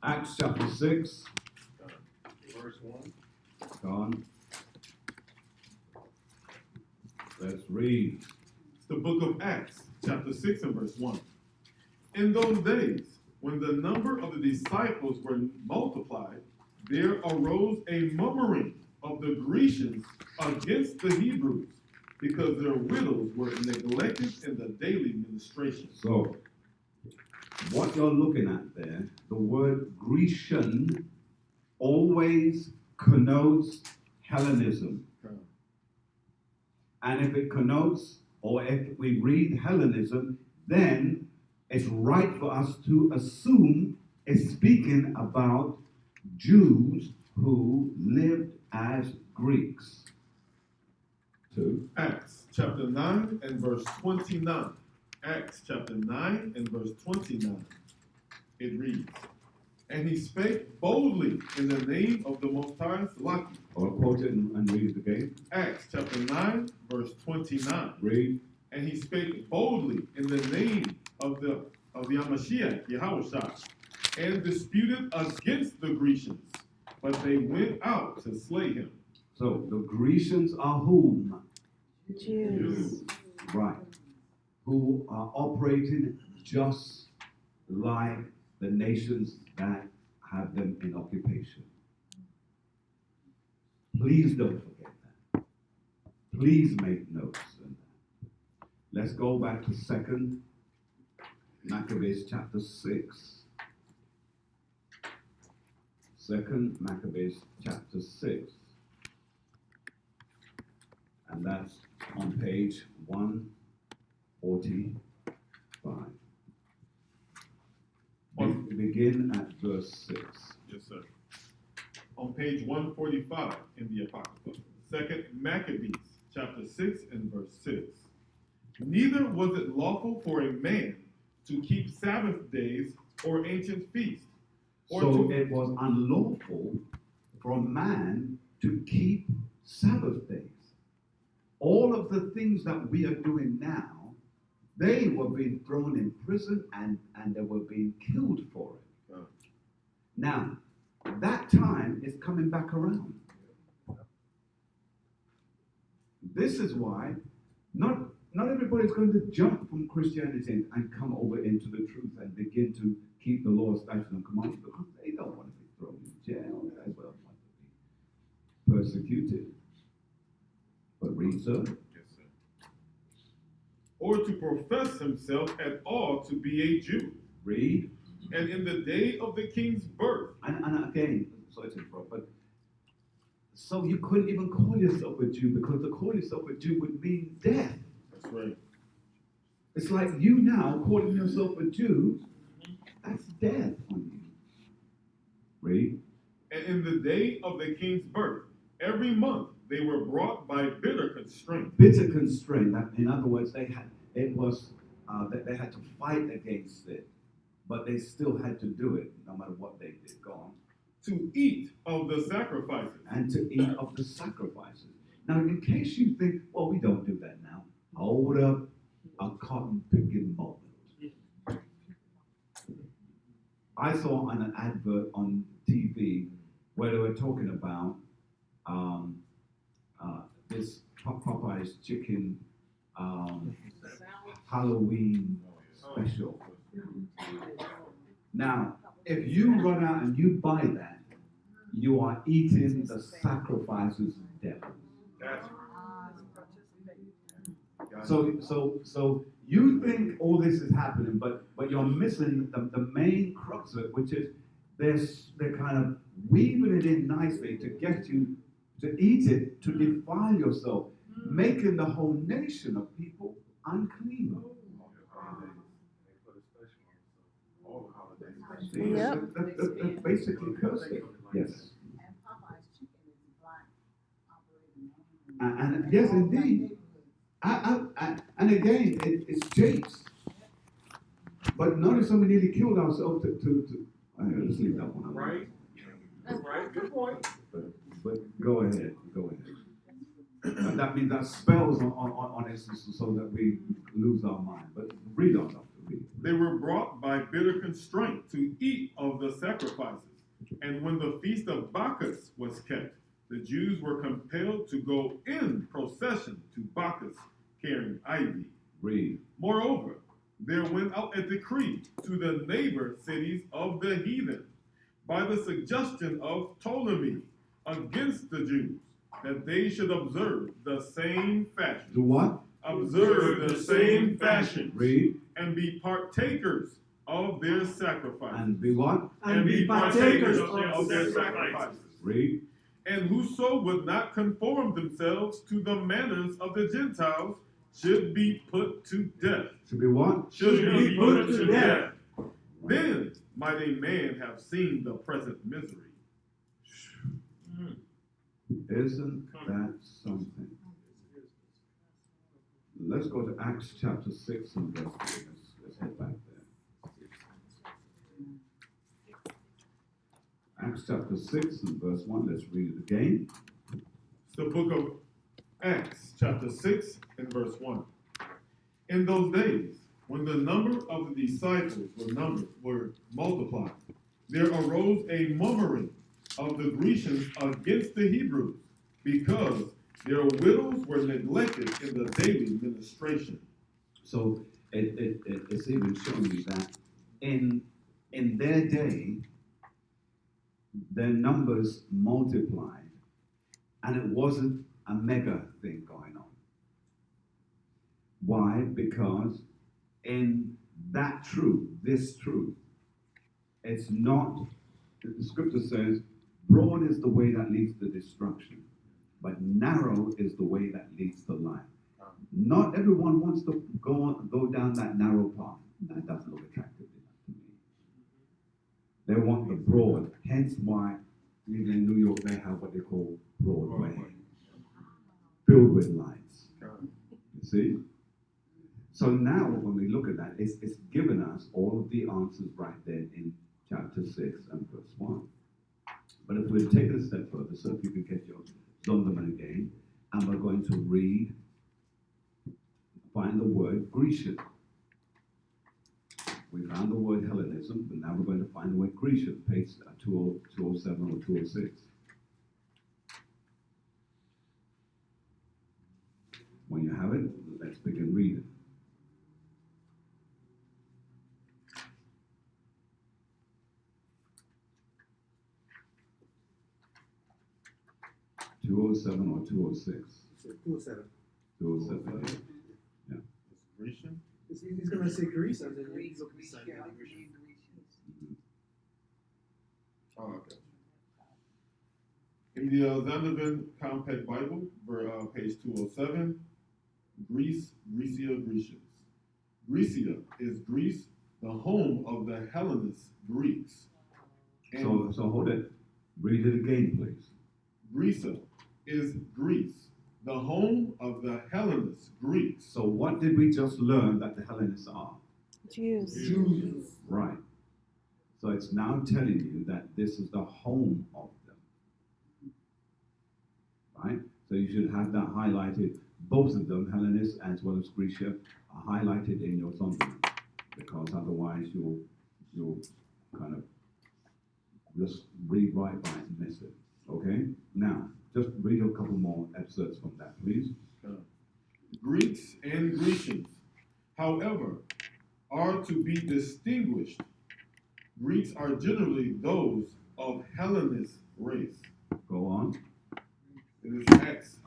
[SPEAKER 2] Acts chapter 6.
[SPEAKER 5] Verse 1.
[SPEAKER 2] Gone. Let's read.
[SPEAKER 3] It's the book of Acts, chapter 6 and verse 1. In those days, when the number of the disciples were multiplied, there arose a murmuring of the Grecians against the Hebrews, because their widows were neglected in the daily ministration.
[SPEAKER 2] So, what you're looking at there, the word Grecian always connotes Hellenism. And if it connotes, or if we read Hellenism, then it's right for us to assume it's speaking about Jews who lived as Greeks. 2.
[SPEAKER 3] Acts chapter 9 and verse 29. Acts chapter 9 and verse 29. It reads, and he spake boldly in the name of the Most High Salaki.
[SPEAKER 2] I'll quote it and read it again.
[SPEAKER 3] Acts chapter 9, verse 29.
[SPEAKER 2] Read.
[SPEAKER 3] And he spake boldly in the name of the Mashiach, Yahushua, and disputed against the Grecians, but they went out to slay him.
[SPEAKER 2] So the Grecians are whom?
[SPEAKER 8] Jews.
[SPEAKER 2] Right. Who are operating just like the nations that have them in occupation. Please don't forget that. Please make notes on that. Let's go back to 2 Maccabees chapter 6. 2 Maccabees chapter 6. And that's on page 145. Begin at verse 6.
[SPEAKER 3] Yes, sir. On page 145 in the Apocrypha. 2 Maccabees chapter 6 and verse 6. Neither was it lawful for a man to keep Sabbath days or ancient feasts.
[SPEAKER 2] So it was unlawful for a man to keep Sabbath days. All of the things that we are doing now, they were being thrown in prison and they were being killed for it. Now, that time is coming back around. This is why not everybody's going to jump from Christianity and come over into the truth and begin to keep the law, statutes, and commandments, because they don't want to be thrown in jail. They don't want to be persecuted. But read, sir.
[SPEAKER 3] Yes, sir. Or to profess himself at all to be a Jew.
[SPEAKER 2] Read.
[SPEAKER 3] And in the day of the king's birth.
[SPEAKER 2] And again, sorry to interrupt, but so you couldn't even call yourself a Jew, because to call yourself a Jew would mean death.
[SPEAKER 3] That's right.
[SPEAKER 2] It's like you now calling yourself a Jew, that's death on you. Read.
[SPEAKER 3] And in the day of the king's birth, every month they were brought by bitter constraint.
[SPEAKER 2] Bitter constraint. In other words, they had that they had to fight against it, but they still had to do it no matter what they did. Go on.
[SPEAKER 3] To eat of the sacrifices.
[SPEAKER 2] And to eat of the sacrifices. Now, in case you think, well, we don't do that now. Hold up a cotton picking moment. I saw on an advert on TV where they were talking about this Popeye's chicken Halloween special. Now, if you run out and you buy that, you are eating the sacrifices of devils. So you think all this is happening, but you're missing the main crux of it, which is they're kind of weaving it in nicely to get you to eat it, to defile yourself, making the whole nation of people unclean.
[SPEAKER 8] Yep.
[SPEAKER 2] That's basically cursing. Yes.
[SPEAKER 11] And Popeye's chicken is black operating
[SPEAKER 2] And yes, indeed. And again, it's James. But notice how we nearly killed ourselves let's leave that one alone.
[SPEAKER 4] Right, good point.
[SPEAKER 2] But go ahead. And that means that spells on us so that we lose our mind. But read on, Doctor. Read.
[SPEAKER 3] They were brought by bitter constraint to eat of the sacrifices. And when the feast of Bacchus was kept, the Jews were compelled to go in procession to Bacchus carrying ivy.
[SPEAKER 2] Read.
[SPEAKER 3] Moreover, there went out a decree to the neighbor cities of the heathen by the suggestion of Ptolemy against the Jews, that they should observe the same fashion.
[SPEAKER 2] Do what?
[SPEAKER 3] Observe the same fashion.
[SPEAKER 2] Read.
[SPEAKER 3] And be partakers of their sacrifices.
[SPEAKER 2] And be what?
[SPEAKER 3] And be partakers of their sacrifices.
[SPEAKER 2] Read.
[SPEAKER 3] And whoso would not conform themselves to the manners of the Gentiles should be put to death.
[SPEAKER 2] Should be what?
[SPEAKER 3] Should be put to death. Then might a man have seen the present misery.
[SPEAKER 2] Isn't that something? Let's go to Acts chapter 6 and verse 3. Let's head back there. Acts chapter 6 and verse 1. Let's read it again.
[SPEAKER 3] It's the book of Acts, chapter 6 and verse 1. In those days, when the number of the disciples were multiplied, there arose a murmuring of the Grecians against the Hebrews, because their widows were neglected in the daily ministration.
[SPEAKER 2] So it's even showing me that in their day, their numbers multiplied, and it wasn't a mega thing going on. Why? Because in that truth, this truth, it's not, the scripture says, broad is the way that leads to destruction, but narrow is the way that leads to life. Not everyone wants to go down that narrow path. That doesn't look attractive enough to me. They want the broad, hence why even in New York they have what they call Broadway, filled with lights. You see? So now when we look at that, it's given us all of the answers right there in chapter 6 and verse 1. But if we take it a step further, so if you can get your Zonderman again, and we're going to find the word Grecian. We found the word Hellenism, but now we're going to find the word Grecian, page 207 or 206. When you have it, let's begin reading. (207) or 206?
[SPEAKER 6] 207.
[SPEAKER 2] 207. Yeah.
[SPEAKER 3] It's Grecian?
[SPEAKER 6] He's going to say Greece, and then you look
[SPEAKER 11] Greece,
[SPEAKER 6] beside
[SPEAKER 11] yeah,
[SPEAKER 6] the Grecian.
[SPEAKER 3] Oh, okay. In the Zondervan Compact Bible, page 207, Greece, Grecia, Grecians. Grecia is Greece, the home of the Hellenist Greeks. And
[SPEAKER 2] So hold it. Read it again, please.
[SPEAKER 3] Grecia is Greece, the home of the Hellenist Greeks.
[SPEAKER 2] So what did we just learn that the Hellenists are?
[SPEAKER 8] Jews.
[SPEAKER 2] Right. So it's now telling you that this is the home of them. Right? So you should have that highlighted. Both of them, Hellenists as well as Grecia, are highlighted in your Zondervan, because otherwise you'll kind of just read right by it and miss it. Okay? Now, just read a couple more excerpts from that, please.
[SPEAKER 3] Greeks and Grecians, however, are to be distinguished. Greeks are generally those of Hellenist race.
[SPEAKER 2] Go on.
[SPEAKER 3] It is Acts.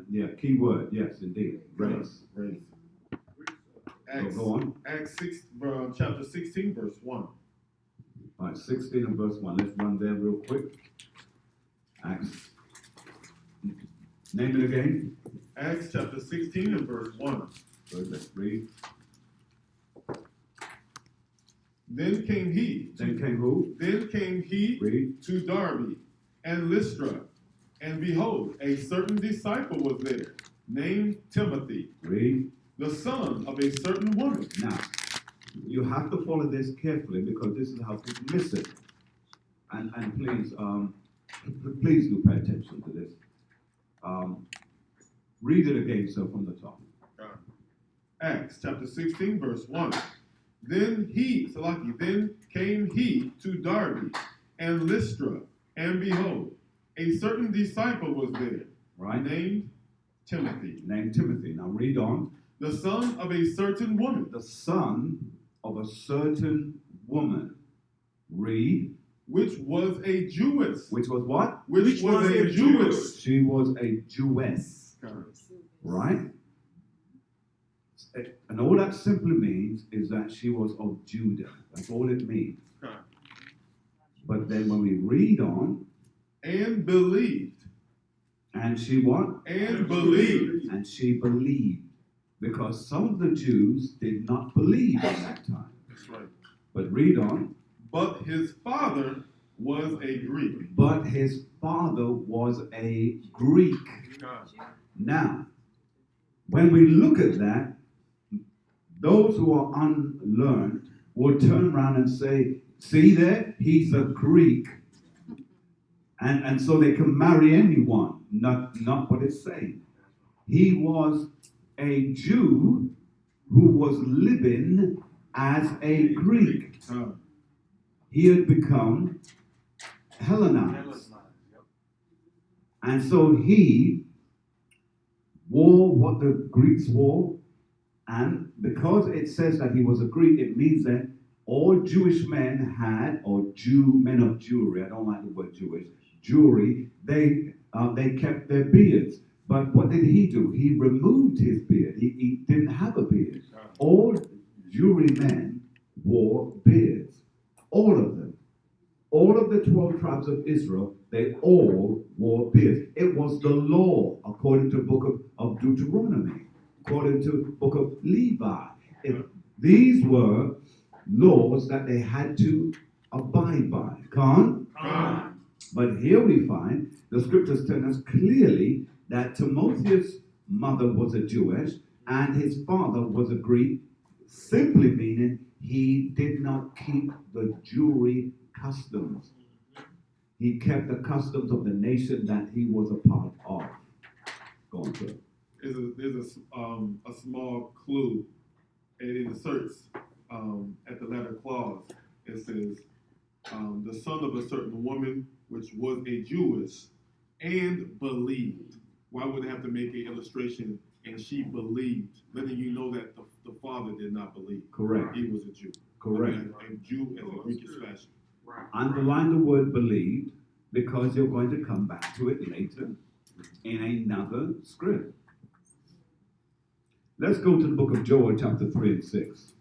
[SPEAKER 2] Yeah, key word, yes, indeed. Race.
[SPEAKER 3] Race. Acts,
[SPEAKER 2] Go on.
[SPEAKER 3] Acts 6, chapter 16, verse 1.
[SPEAKER 2] All right, 16 and verse 1. Let's run there real quick. Acts. Name it again.
[SPEAKER 3] Acts chapter 16 and verse 1.
[SPEAKER 2] Good, let's read.
[SPEAKER 3] Then came he.
[SPEAKER 2] Then came who?
[SPEAKER 3] Then came he
[SPEAKER 2] Read.
[SPEAKER 3] to Derbe and Lystra, And behold, a certain disciple was there, named Timothy,
[SPEAKER 2] Read.
[SPEAKER 3] the son of a certain woman.
[SPEAKER 2] Now, you have to follow this carefully because this is how people miss it. And please, please do pay attention to this. Read it again, sir, from the top.
[SPEAKER 3] Acts chapter 16, verse 1. Then came he to Derbe and Lystra, and behold, a certain disciple was there,
[SPEAKER 2] Right?
[SPEAKER 3] named Timothy,
[SPEAKER 2] Named Timothy. Now read on.
[SPEAKER 3] the son of a certain woman,
[SPEAKER 2] The son of a certain woman. Read.
[SPEAKER 3] which was a Jewess.
[SPEAKER 2] Which was what?
[SPEAKER 3] Which was a Jewess.
[SPEAKER 2] She was a Jewess. Right? And all that simply means is that she was of Judah. That's all it means. But then when we read on,
[SPEAKER 3] And believed.
[SPEAKER 2] and she what?
[SPEAKER 3] And believed.
[SPEAKER 2] And she believed. Because some of the Jews did not believe at that time.
[SPEAKER 3] That's right.
[SPEAKER 2] But read on.
[SPEAKER 3] But his father was a Greek.
[SPEAKER 2] But his father was a Greek. Now, when we look at that, those who are unlearned will turn around and say, see there, he's a Greek. And so they can marry anyone. Not what it's saying. He was a Jew who was living as a Greek. He had become Hellenized. And so he wore what the Greeks wore. And because it says that he was a Greek, it means that all Jewish men had, or men of Jewry, I don't like the word Jewish, Jewry, they kept their beards. But what did he do? He removed his beard. He didn't have a beard. All Jewry men wore beards. All of them. All of the 12 tribes of Israel, they all wore beards. It was the law according to the book of Deuteronomy. According to the book of Levi. These were laws that they had to abide by. Can't? But here we find the scriptures tell us clearly that Timotheus' mother was a Jewish and his father was a Greek, simply meaning he did not keep the Jewry customs. He kept the customs of the nation that he was a part of. Go on, sir.
[SPEAKER 3] There's a small clue, and it inserts at the latter clause. It says, the son of a certain woman, which was a Jewess, and believed. Why would they have to make an illustration, and she believed, letting you know that the father did not believe?
[SPEAKER 2] Correct.
[SPEAKER 3] He was a Jew.
[SPEAKER 2] Correct.
[SPEAKER 3] A Jew as a Greekish fashion.
[SPEAKER 2] Underline the word believed because you're going to come back to it later in another script. Let's go to the book of Joel, chapter 3 and 6.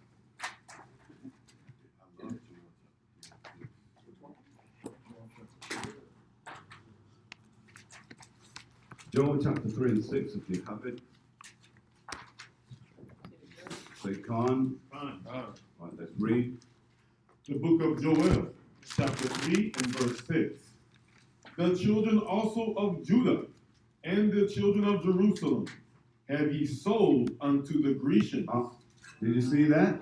[SPEAKER 2] Joel chapter 3 and 6, if you have it. Say con. Right, let's read.
[SPEAKER 3] The book of Joel, chapter 3 and verse 6. The children also of Judah and the children of Jerusalem have ye sold unto the Grecians.
[SPEAKER 2] Did you see that?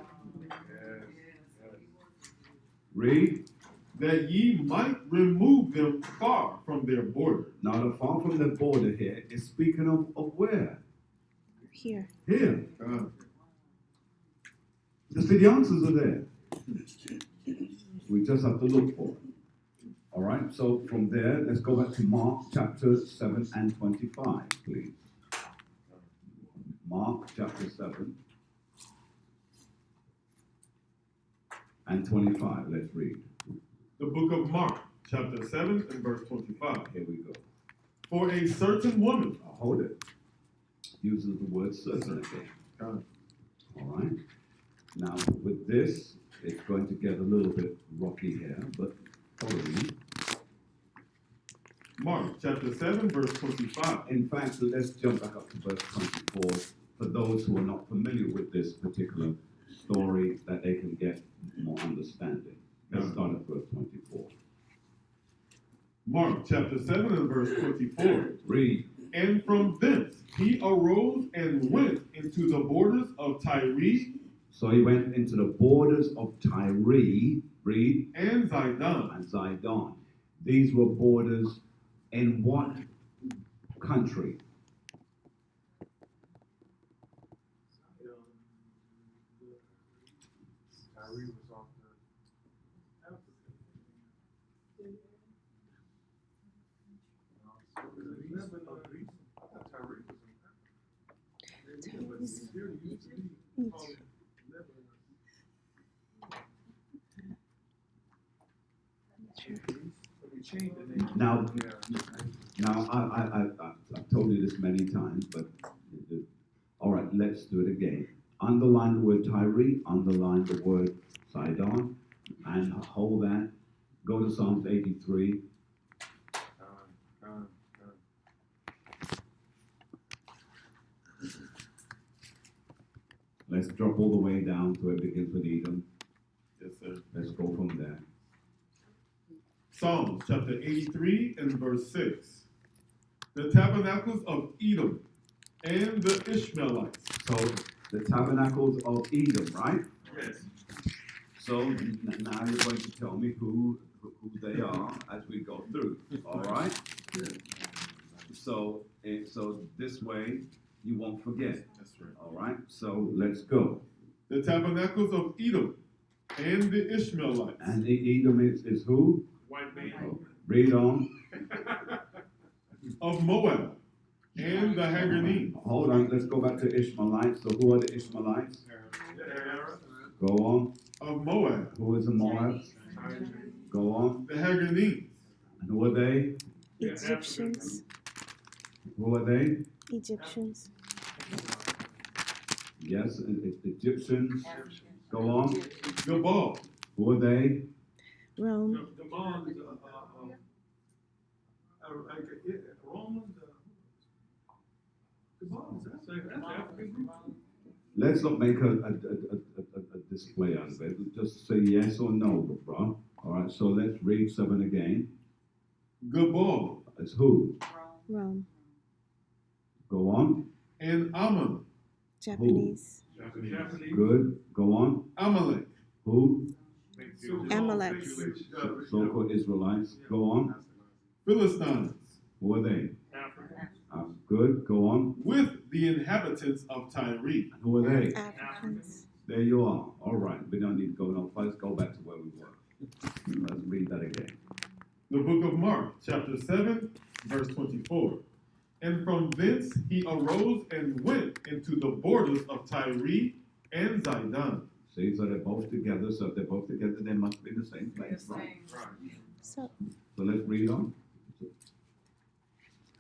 [SPEAKER 2] Read.
[SPEAKER 3] That ye might remove them far from their border.
[SPEAKER 2] Now, the far from the border here is speaking of where?
[SPEAKER 8] Here.
[SPEAKER 2] Here. You see, the answers are there. We just have to look for it. All right, so from there, let's go back to Mark chapter 7 and 25, please. Mark chapter 7 and 25, let's read.
[SPEAKER 3] The book of Mark, chapter 7 and verse 25.
[SPEAKER 2] Here we go.
[SPEAKER 3] For a certain woman.
[SPEAKER 2] Hold it. Uses the word certain again. All right. Now, with this, it's going to get a little bit rocky here, but follow me.
[SPEAKER 3] Mark chapter 7, verse 25.
[SPEAKER 2] In fact, let's jump back up to verse 24 for those who are not familiar with this particular story, that they can get more understanding. Let's start at verse 24.
[SPEAKER 3] Mark chapter 7 and verse 24.
[SPEAKER 2] Read.
[SPEAKER 3] And from thence he arose and went into the borders of Tyre
[SPEAKER 2] So he went into the borders of Tyre, read,
[SPEAKER 3] and Zidon.
[SPEAKER 2] and Zidon. These were borders in what country?
[SPEAKER 5] Tyree was off the. I thought Tyree was in
[SPEAKER 2] Now, I've told you this many times, but all right, let's do it again. Underline the word Tyre, underline the word Sidon, and hold that. Go to Psalms 83. Let's drop all the way down to it begins with Edom.
[SPEAKER 3] Yes, sir.
[SPEAKER 2] Let's go from there.
[SPEAKER 3] Psalms chapter 83 and verse 6. The tabernacles of Edom and the Ishmaelites.
[SPEAKER 2] So the tabernacles of Edom, right?
[SPEAKER 4] Yes.
[SPEAKER 2] So now you're going to tell me who they are as we go through. All right. So this way you won't forget.
[SPEAKER 3] That's right.
[SPEAKER 2] All right. So let's go.
[SPEAKER 3] The tabernacles of Edom and the Ishmaelites.
[SPEAKER 2] And Edom is who?
[SPEAKER 4] White man.
[SPEAKER 2] Oh, read on.
[SPEAKER 3] Of Moab and the Hagarenes.
[SPEAKER 2] Hold on. Let's go back to Ishmaelites. So who are the Ishmaelites? Go on.
[SPEAKER 3] Of Moab.
[SPEAKER 2] Who is the Moab? Go on.
[SPEAKER 3] The Hagarenes.
[SPEAKER 2] And who are they?
[SPEAKER 8] Egyptians.
[SPEAKER 2] Who are they?
[SPEAKER 8] Egyptians.
[SPEAKER 2] Yes, Egyptians. Go on.
[SPEAKER 3] Gabal.
[SPEAKER 2] Who are they?
[SPEAKER 8] Rome.
[SPEAKER 4] The bond is Romans. The bond is that's African group.
[SPEAKER 2] Let's not make a display out of it. Just say yes or no, bro. All right, so let's read 7 again.
[SPEAKER 3] Gabal.
[SPEAKER 2] It's who?
[SPEAKER 8] Rome.
[SPEAKER 2] Go on.
[SPEAKER 3] And Ammon.
[SPEAKER 8] Japanese.
[SPEAKER 4] Japanese.
[SPEAKER 2] Good. Go on.
[SPEAKER 3] Amalek.
[SPEAKER 2] Who?
[SPEAKER 8] Amalekites.
[SPEAKER 2] So-called Israelites. Go on.
[SPEAKER 3] Philistines.
[SPEAKER 2] Who are they?
[SPEAKER 4] Africa.
[SPEAKER 2] Good. Go on.
[SPEAKER 3] With the inhabitants of Tyre.
[SPEAKER 2] Who are they?
[SPEAKER 8] Africans.
[SPEAKER 2] There you are. All right. We don't need to go no. Let's go back to where we were. Let's read that again.
[SPEAKER 3] The book of Mark, chapter 7, verse 24. And from thence he arose and went into the borders of Tyre and Zidon.
[SPEAKER 2] See, so they're both together. So if they're both together, they must be the same place, right?
[SPEAKER 8] So
[SPEAKER 2] So let's read on.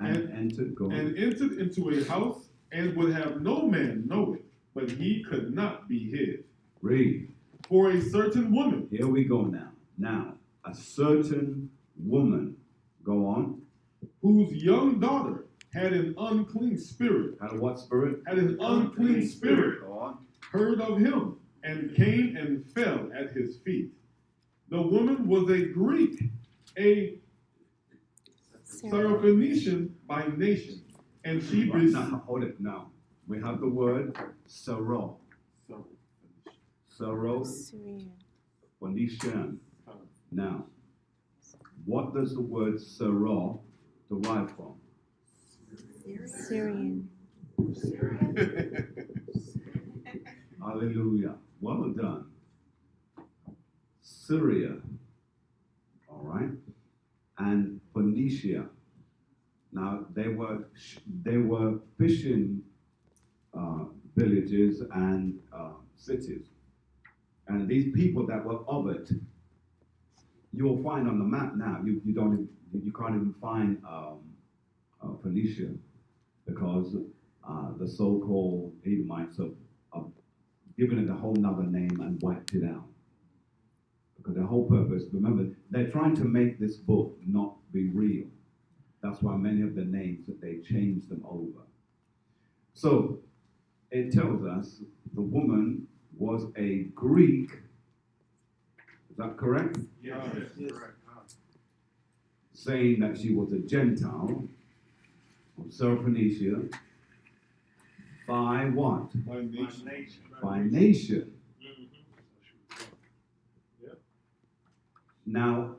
[SPEAKER 2] And entered, go on.
[SPEAKER 3] And entered into a house and would have no man know it, but he could not be hid.
[SPEAKER 2] Read.
[SPEAKER 3] For a certain woman.
[SPEAKER 2] Here we go now. Now, a certain woman, go on.
[SPEAKER 3] Whose young daughter had an unclean spirit.
[SPEAKER 2] Had a what spirit?
[SPEAKER 3] Had an unclean spirit.
[SPEAKER 2] Go on.
[SPEAKER 3] Heard of him and came and fell at his feet. The woman was a Greek, a Syrophoenician by nation, and she
[SPEAKER 2] Right, now, hold it now. We have the word Saro. Saro,
[SPEAKER 8] Syrian.
[SPEAKER 2] Phoenician. Now, what does the word Saro derive from?
[SPEAKER 8] Syrian.
[SPEAKER 2] Hallelujah. Well done. Syria. All right. And Phoenicia. Now they were fishing villages and cities, and these people that were of it, you will find on the map now. You can't even find Phoenicia because the so-called Edomites have given it a whole nother name and wiped it out. Because their whole purpose, remember, they're trying to make this book not be real. That's why many of the names that they changed them over. So it tells us the woman was a Greek. Is that correct?
[SPEAKER 4] Yes.
[SPEAKER 3] Yes.
[SPEAKER 4] Correct.
[SPEAKER 2] saying that she was a Gentile of Syrophoenicia by what?
[SPEAKER 3] by nation.
[SPEAKER 2] By nation. Now,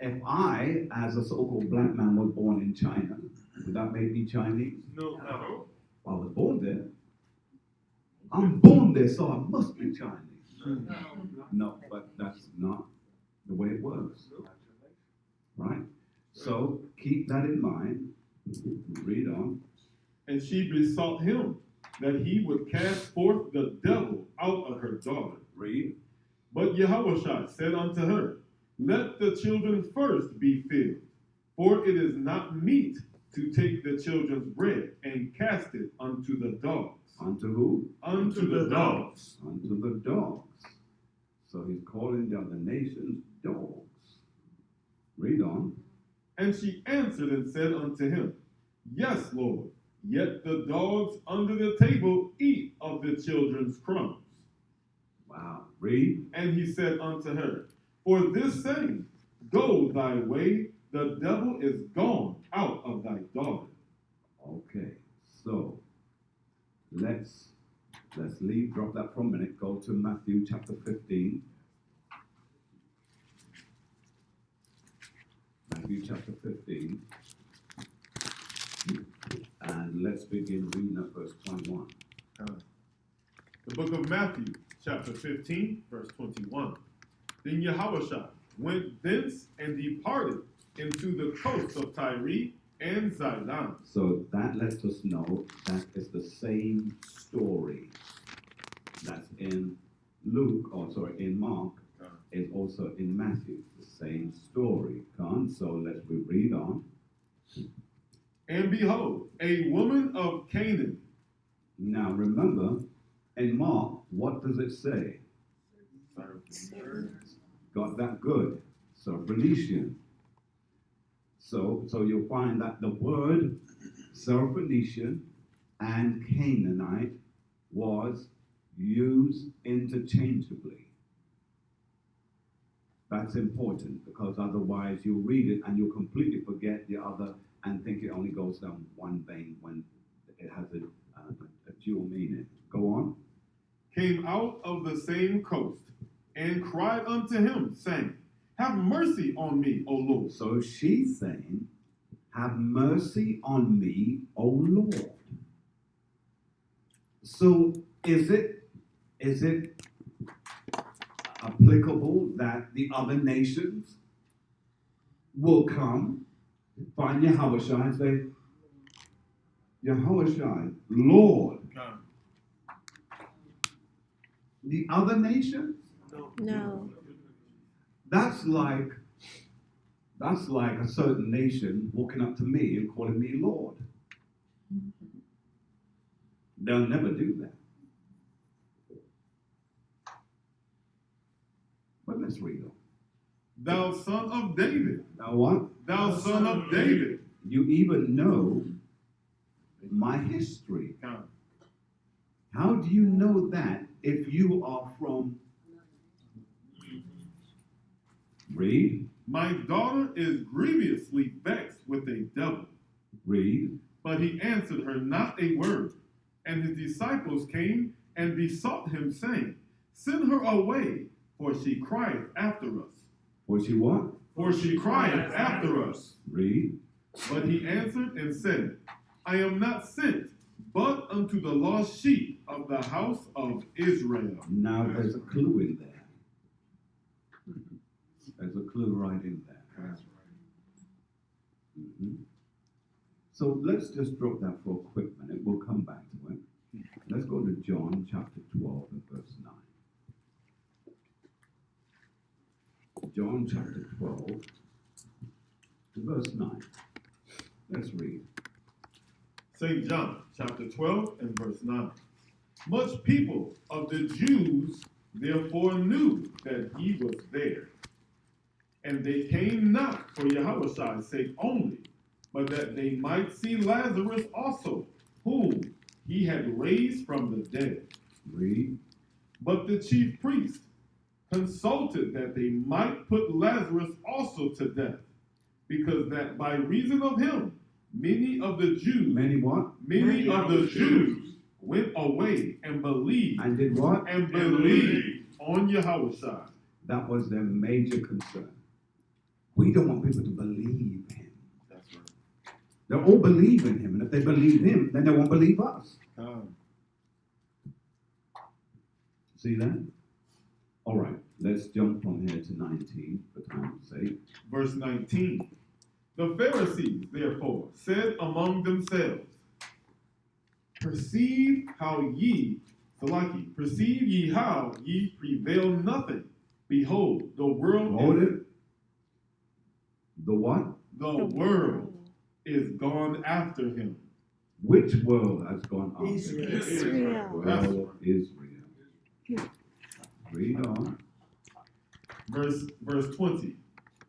[SPEAKER 2] if I, as a so-called black man, was born in China, would that make me Chinese?
[SPEAKER 4] No.
[SPEAKER 2] I was born there. I'm born there, so I must be Chinese. No, but that's not the way it works. Right? So keep that in mind. Read on.
[SPEAKER 3] And she besought him that he would cast forth the devil out of her daughter.
[SPEAKER 2] Read.
[SPEAKER 3] But Yahushua said unto her, Let the children first be filled, for it is not meet to take the children's bread and cast it unto the dogs.
[SPEAKER 2] Unto who?
[SPEAKER 3] Unto the dogs.
[SPEAKER 2] Unto the dogs. So he's calling the other nations dogs. Read on.
[SPEAKER 3] And she answered and said unto him, Yes, Lord, yet the dogs under the table eat of the children's crumbs.
[SPEAKER 2] Wow. Read.
[SPEAKER 3] And he said unto her, For this saying, go thy way, the devil is gone out of thy daughter.
[SPEAKER 2] Okay. So let's drop that for a minute. Go to Matthew chapter 15. Matthew chapter 15. And let's begin reading at verse 21.
[SPEAKER 3] The book of Matthew, chapter 15, verse 21. Then Yahushua went thence and departed into the coast of Tyre and Zidon.
[SPEAKER 2] So that lets us know that is the same story that's in in Mark, is also in Matthew. The same story. So let's read on.
[SPEAKER 3] And behold, a woman of Canaan.
[SPEAKER 2] Now remember, in Mark, what does it say? Got that good. Syrophoenician. So you'll find that the word Syrophoenician and Canaanite was used interchangeably. That's important because otherwise you'll read it and you'll completely forget the other and think it only goes down one vein when it has a dual meaning. Go on.
[SPEAKER 3] Came out of the same coast and cried unto him, saying, Have mercy on me, O Lord.
[SPEAKER 2] So she's saying, have mercy on me, O Lord. So is it applicable that the other nations will come, find Yahushua and say, Yahushua, Lord? The other nations?
[SPEAKER 8] No.
[SPEAKER 2] That's like a certain nation walking up to me and calling me Lord. They'll never do that. But let's read on.
[SPEAKER 3] Thou son of David.
[SPEAKER 2] Now what?
[SPEAKER 3] Thou son of David.
[SPEAKER 2] You even know my history. How do you know that if you are from... Read.
[SPEAKER 3] My daughter is grievously vexed with a devil.
[SPEAKER 2] Read.
[SPEAKER 3] But he answered her not a word. And his disciples came and besought him, saying, Send her away, for she crieth after us.
[SPEAKER 2] For she what?
[SPEAKER 3] For she crieth after us.
[SPEAKER 2] Read.
[SPEAKER 3] But he answered and said, I am not sent, but unto the lost sheep of the house of Israel.
[SPEAKER 2] Now there's a clue in there. There's a clue right in there.
[SPEAKER 5] That's right.
[SPEAKER 2] Mm-hmm. So let's just drop that for a quick minute. We'll come back to it. Let's go to John chapter 12 and verse 9. John chapter 12 and verse 9. Let's read.
[SPEAKER 3] St. John chapter 12 and verse 9. Much people of the Jews therefore knew that he was there. And they came not for Yahushua's sake only, but that they might see Lazarus also, whom he had raised from the dead.
[SPEAKER 2] Read.
[SPEAKER 3] But the chief priest consulted that they might put Lazarus also to death, because that by reason of him, many of the Jews,
[SPEAKER 2] Many what?
[SPEAKER 3] many of the Jews went away and believed,
[SPEAKER 2] And did what?
[SPEAKER 3] and believed on Yahushua.
[SPEAKER 2] That was their major concern. We don't want people to believe him.
[SPEAKER 3] That's right.
[SPEAKER 2] They'll all believe in him, and if they believe him, then they won't believe us. See that? All right, let's jump from here to 19 for time's sake.
[SPEAKER 3] Verse 19. The Pharisees, therefore, said among themselves, perceive ye how ye prevail nothing. Behold, the world
[SPEAKER 2] Hold it. The what?
[SPEAKER 3] The world is gone after him.
[SPEAKER 2] Which world has gone after him?
[SPEAKER 8] Israel.
[SPEAKER 2] Well, Israel. Read on.
[SPEAKER 3] Verse 20.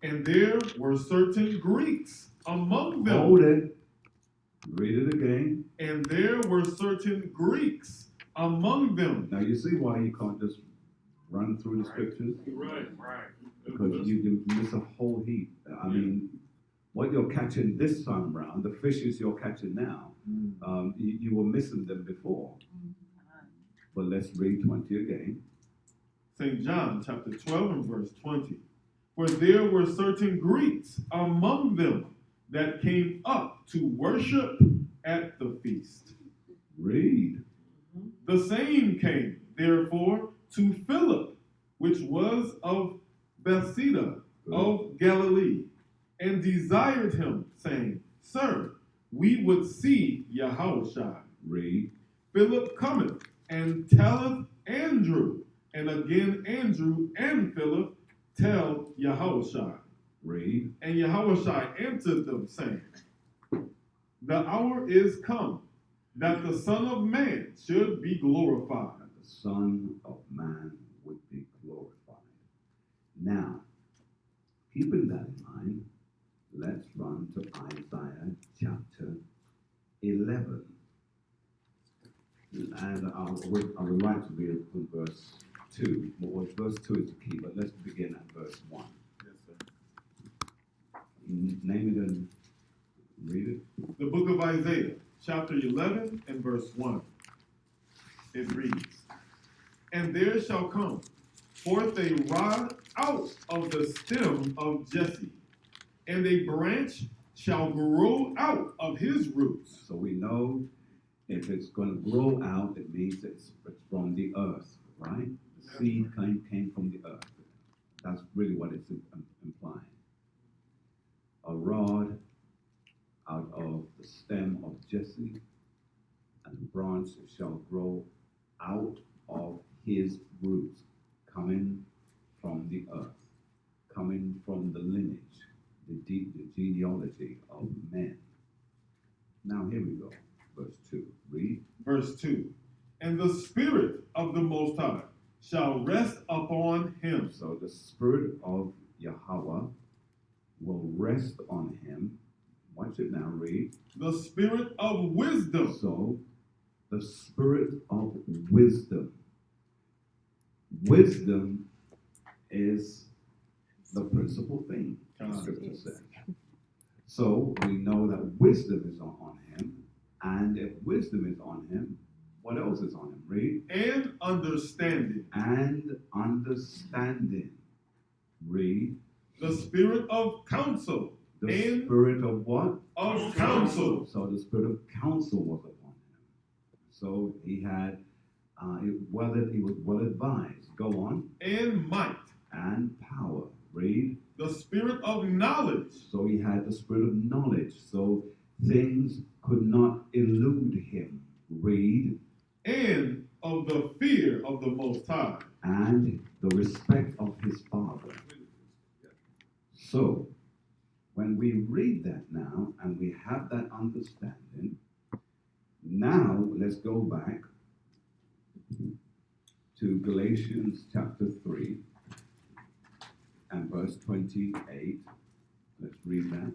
[SPEAKER 3] And there were certain Greeks among them.
[SPEAKER 2] Hold it. Read it again.
[SPEAKER 3] And there were certain Greeks among them.
[SPEAKER 2] Now you see why you can't just run through the scriptures?
[SPEAKER 1] Right.
[SPEAKER 2] Because you can miss a whole heap. I mean, what you're catching this time round, the fishes you're catching now, you were missing them before. But let's read 20 again.
[SPEAKER 3] St. John chapter 12 and verse 20. For there were certain Greeks among them that came up to worship at the feast.
[SPEAKER 2] Read.
[SPEAKER 3] The same came, therefore, to Philip, which was of Bethsaida of Galilee, and desired him, saying, Sir, we would see Yahushua.
[SPEAKER 2] Read.
[SPEAKER 3] Philip cometh and telleth Andrew, and again Andrew and Philip tell Yahushua.
[SPEAKER 2] Read.
[SPEAKER 3] And Yahushua answered them, saying, The hour is come, that the Son of Man should be glorified.
[SPEAKER 2] That the Son of Man would be glorified. Now, keeping that in mind, let's run to Isaiah chapter 11. And I would like to read it from verse 2. Well, verse 2 is the key, but let's begin at verse 1.
[SPEAKER 3] Yes, sir.
[SPEAKER 2] Name it and read it.
[SPEAKER 3] The book of Isaiah, chapter 11 and verse 1. It reads, And there shall come forth a rod out of the stem of Jesse, and a branch shall grow out of his roots.
[SPEAKER 2] So we know if it's going to grow out, it means it's from the earth, right? The seed came from the earth. That's really what it's implying. A rod out of the stem of Jesse, and a branch shall grow out of his roots, coming from the earth, coming from the lineage, the genealogy of men. Now here we go. Verse 2. Read.
[SPEAKER 3] Verse 2. And the Spirit of the Most High shall rest upon him.
[SPEAKER 2] So the Spirit of Yahweh will rest on him. Watch it now. Read.
[SPEAKER 3] The Spirit of wisdom.
[SPEAKER 2] So the Spirit of wisdom. Wisdom is the principal thing, the scripture says. So we know that wisdom is on him. And if wisdom is on him, what else is on him? Read.
[SPEAKER 3] And understanding.
[SPEAKER 2] And understanding. Read.
[SPEAKER 3] The Spirit of counsel.
[SPEAKER 2] The Spirit of what?
[SPEAKER 3] Of counsel.
[SPEAKER 2] So the Spirit of counsel was upon him. So he had, he was well advised. Go on.
[SPEAKER 3] And might.
[SPEAKER 2] And power. Read.
[SPEAKER 3] The Spirit of knowledge.
[SPEAKER 2] So he had the Spirit of knowledge. So things could not elude him. Read.
[SPEAKER 3] And of the fear of the Most High.
[SPEAKER 2] And the respect of his Father. So, when we read that now, and we have that understanding, now let's go back to Galatians chapter 3 and verse 28. Let's read that.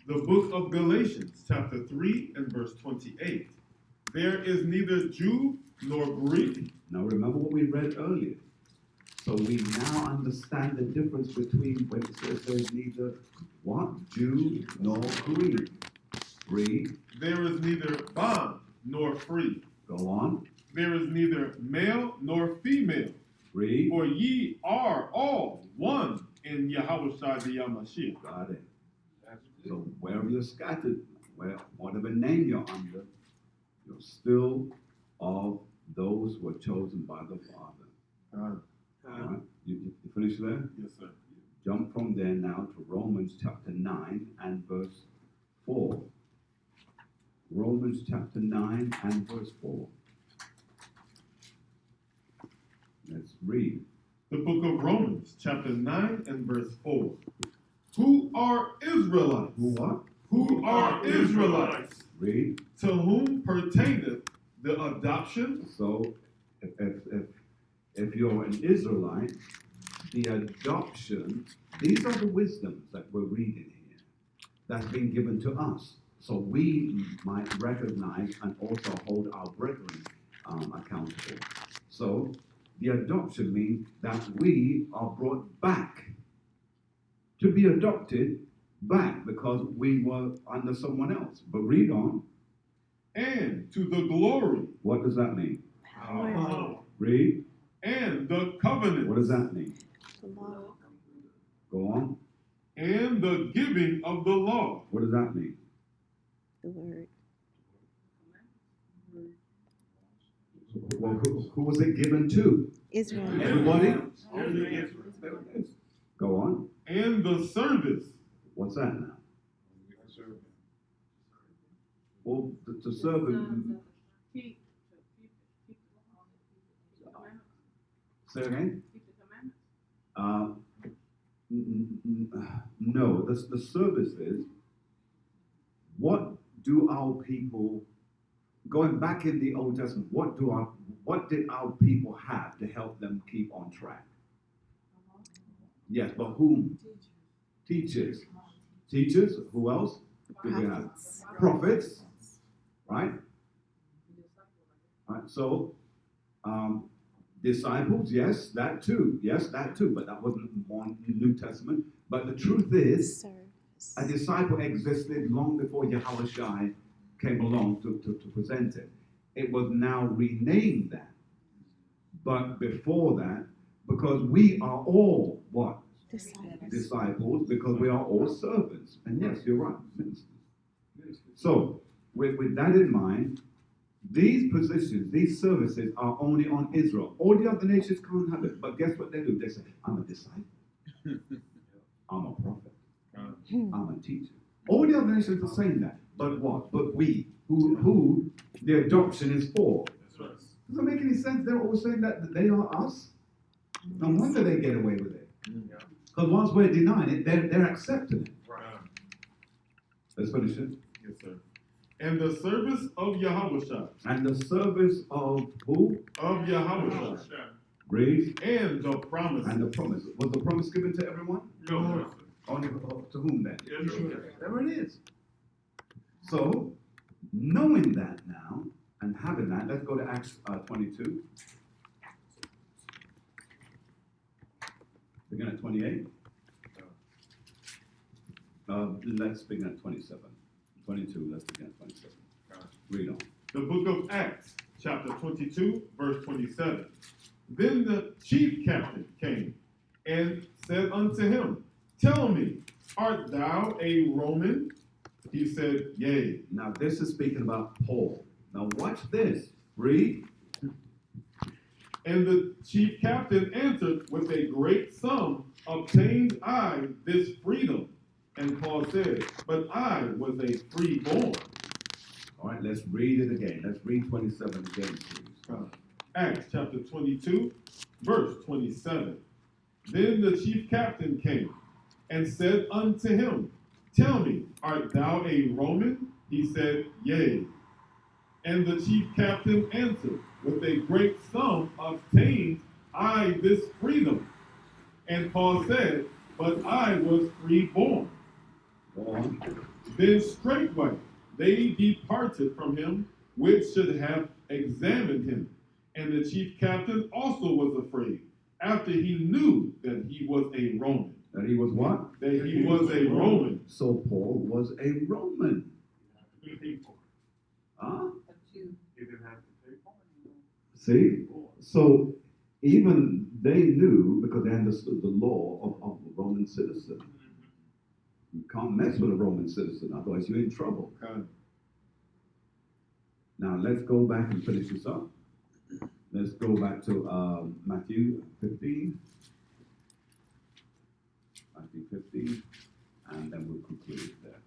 [SPEAKER 3] The book of Galatians, chapter 3 and verse 28. There is neither Jew nor Greek.
[SPEAKER 2] Now remember what we read earlier. So we now understand the difference between when it says there's neither what? Jew nor Greek. Read.
[SPEAKER 3] There is neither bond nor free.
[SPEAKER 2] Go on.
[SPEAKER 3] There is neither male nor female.
[SPEAKER 2] Read.
[SPEAKER 3] For ye are all one in Yahushua the Yamashiach.
[SPEAKER 2] Got it. So wherever you're scattered, whatever name you're under, you're still of those who are chosen by the Father. All right? You finish there?
[SPEAKER 3] Yes, sir.
[SPEAKER 2] Jump from there now to Romans chapter 9 and verse 4. Romans chapter 9 and verse 4. Let's read.
[SPEAKER 3] The book of Romans, chapter 9 and verse 4. Who are Israelites?
[SPEAKER 2] Who what?
[SPEAKER 3] Who are Israelites?
[SPEAKER 2] Read.
[SPEAKER 3] To whom pertaineth the adoption?
[SPEAKER 2] So, if you're an Israelite, the adoption, these are the wisdoms that we're reading here, that's been given to us. So we might recognize and also hold our brethren accountable. So, the adoption means that we are brought back to be adopted back because we were under someone else. But read on.
[SPEAKER 3] And to the glory.
[SPEAKER 2] What does that mean?
[SPEAKER 6] Power.
[SPEAKER 2] Read.
[SPEAKER 3] And the covenant.
[SPEAKER 2] What does that mean?
[SPEAKER 8] Law.
[SPEAKER 2] Go on.
[SPEAKER 3] And the giving of the law.
[SPEAKER 2] What does that mean?
[SPEAKER 8] The word.
[SPEAKER 2] Well, who was it given to?
[SPEAKER 8] Israel.
[SPEAKER 2] Everybody?
[SPEAKER 4] Israel.
[SPEAKER 2] Go on.
[SPEAKER 3] And the service.
[SPEAKER 2] What's that now? Well, to serve him. Say again? No, the service is, what do our people, going back in the Old Testament, what did our people have to help them keep on track? Yes, but whom? Teachers. Teachers, who else? Do we have? Prophets, right? Right, so, disciples, yes, that too, but that wasn't on the New Testament. But the truth is, a disciple existed long before Yahushua came along to present it. It was now renamed that. But before that, because we are all what? Disciples, because we are all servants. And yes, you're right, ministers. So, with that in mind, these positions, these services are only on Israel. All the other nations can't have it. But guess what they do? They say, I'm a disciple. I'm a prophet. I'm a teacher. All the other nations are saying that. But what? But we, who the adoption is for. Does that make any sense? They're all saying that they are us. No wonder they get away with it. Because once we're denying it, they're accepting it. Let's finish it.
[SPEAKER 3] Yes, sir. And the service of Yahushua.
[SPEAKER 2] And the service of who?
[SPEAKER 3] Of Yahushua.
[SPEAKER 2] Read.
[SPEAKER 3] And the promise.
[SPEAKER 2] And the promise. Was the promise given to everyone?
[SPEAKER 4] No.
[SPEAKER 2] Only to whom then?
[SPEAKER 4] Israel.
[SPEAKER 2] There it is. So, knowing that now, and having that, let's go to Acts 22. Begin at 28. Let's begin at 27. 22, let's begin at 27. Read on.
[SPEAKER 3] The book of Acts, chapter 22, verse 27. Then the chief captain came and said unto him, Tell me, art thou a Roman? He said, Yea.
[SPEAKER 2] Now this is speaking about Paul. Now watch this. Read.
[SPEAKER 3] And the chief captain answered, With a great sum obtained I this freedom. And Paul said, But I was a freeborn.
[SPEAKER 2] All right, let's read it again. Let's read 27 again, please.
[SPEAKER 3] Acts chapter 22, verse 27. Then the chief captain came and said unto him, Tell me, art thou a Roman? He said, Yea. And the chief captain answered, With a great sum obtained I this freedom. And Paul said, But I was freeborn.
[SPEAKER 2] Go on.
[SPEAKER 3] Then straightway they departed from him, which should have examined him. And the chief captain also was afraid, after he knew that he was a Roman.
[SPEAKER 2] That he was what?
[SPEAKER 3] That he was a Roman.
[SPEAKER 2] So Paul was a Roman.
[SPEAKER 5] He paid for it.
[SPEAKER 2] Huh?
[SPEAKER 11] A Jew.
[SPEAKER 5] He didn't have to pay for it.
[SPEAKER 2] See? So even they knew, because they understood the law of the Roman citizen. You can't mess with a Roman citizen, otherwise you're in trouble.
[SPEAKER 3] Okay.
[SPEAKER 2] Now let's go back and finish this up. Let's go back to Matthew 15. Matthew 15, and then we'll conclude there.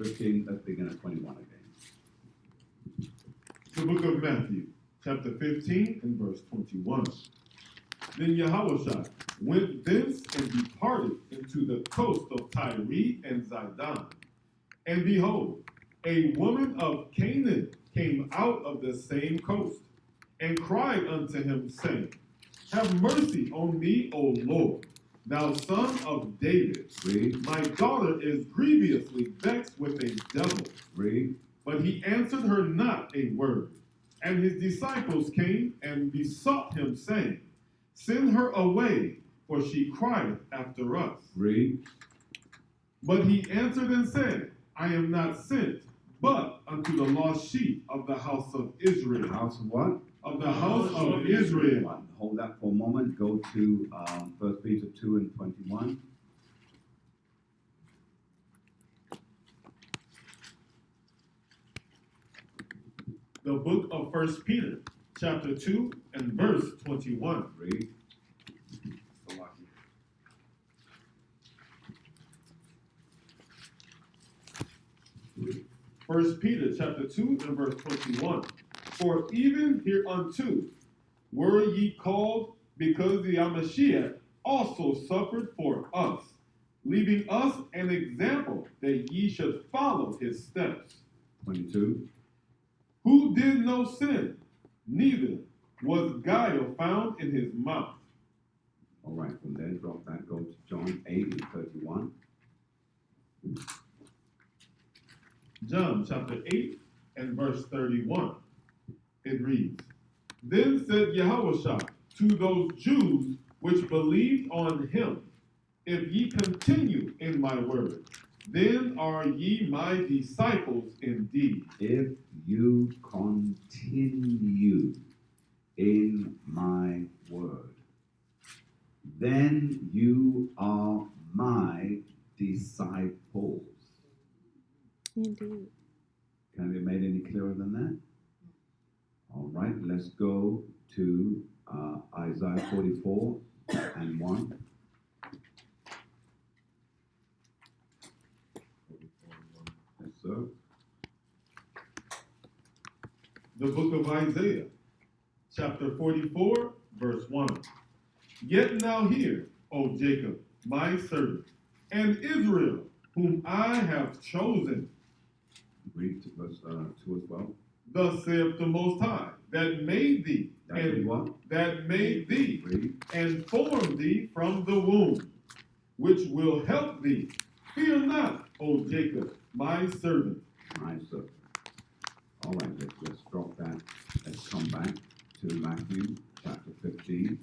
[SPEAKER 2] 15, let's begin at 21 again.
[SPEAKER 3] The book of Matthew, chapter 15 and verse 21. Then Yahushua went thence and departed into the coast of Tyre and Zidon. And behold, a woman of Canaan came out of the same coast, and cried unto him, saying, Have mercy on me, O Lord, thou son of David.
[SPEAKER 2] Read.
[SPEAKER 3] My daughter is grievously vexed with a devil.
[SPEAKER 2] Read.
[SPEAKER 3] But he answered her not a word. And his disciples came and besought him, saying, Send her away, for she crieth after us.
[SPEAKER 2] Read.
[SPEAKER 3] But he answered and said, I am not sent, but unto the lost sheep of the house of Israel.
[SPEAKER 2] House of what?
[SPEAKER 3] Of the house of Israel.
[SPEAKER 2] Hold that for a moment. Go to 1 Peter 2 and 21.
[SPEAKER 3] The book of 1 Peter, chapter 2 and verse 21.
[SPEAKER 2] Read.
[SPEAKER 3] 1 Peter chapter 2 and verse 21. For even hereunto were ye called, because the Mashiach also suffered for us, leaving us an example that ye should follow his steps.
[SPEAKER 2] 22.
[SPEAKER 3] Who did no sin, neither was guile found in his mouth.
[SPEAKER 2] All right, from there, drop that. Go to John 8 and 31.
[SPEAKER 3] John chapter 8 and verse 31. It reads, Then said Yahushua to those Jews which believed on him, If ye continue in my word, then are ye my disciples indeed.
[SPEAKER 2] If you continue in my word, then you are my disciples.
[SPEAKER 8] Indeed.
[SPEAKER 2] Can it be made any clearer than that? All right, let's go to Isaiah 44 and 1. Yes, sir.
[SPEAKER 3] The book of Isaiah, chapter 44, verse 1. Yet now hear, O Jacob, my servant, and Israel, whom I have chosen.
[SPEAKER 2] Read to verse 2 as well.
[SPEAKER 3] Thus saith the Most High, that made thee,
[SPEAKER 2] That made what? Read.
[SPEAKER 3] and formed thee from the womb, which will help thee. Fear not, O Jacob, my servant.
[SPEAKER 2] My servant. All right, let's drop that. Let's come back to Matthew chapter 15.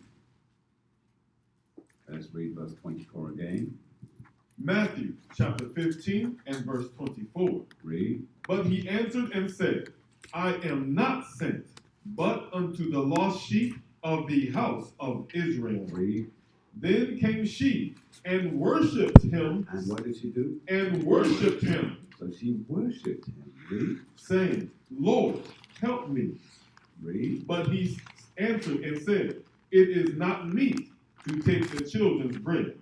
[SPEAKER 2] Let's read verse 24 again.
[SPEAKER 3] Matthew chapter 15 and verse 24.
[SPEAKER 2] Read.
[SPEAKER 3] But he answered and said, I am not sent, but unto the lost sheep of the house of Israel.
[SPEAKER 2] Read.
[SPEAKER 3] Then came she and worshipped him.
[SPEAKER 2] And what did she do?
[SPEAKER 3] And worshipped him.
[SPEAKER 2] So she worshipped him. Read.
[SPEAKER 3] Saying, Lord, help me.
[SPEAKER 2] Read.
[SPEAKER 3] But he answered and said, It is not meet to take the children's bread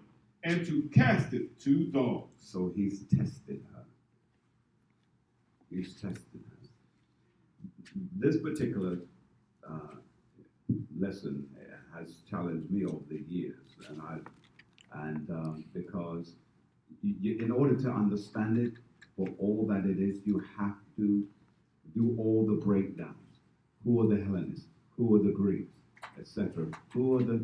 [SPEAKER 3] and to cast it to dogs.
[SPEAKER 2] So he's tested her. He's tested her. This particular lesson has challenged me over the years, and because in order to understand it for all that it is, you have to do all the breakdowns. Who are the Hellenists? Who are the Greeks, etc.? Who are the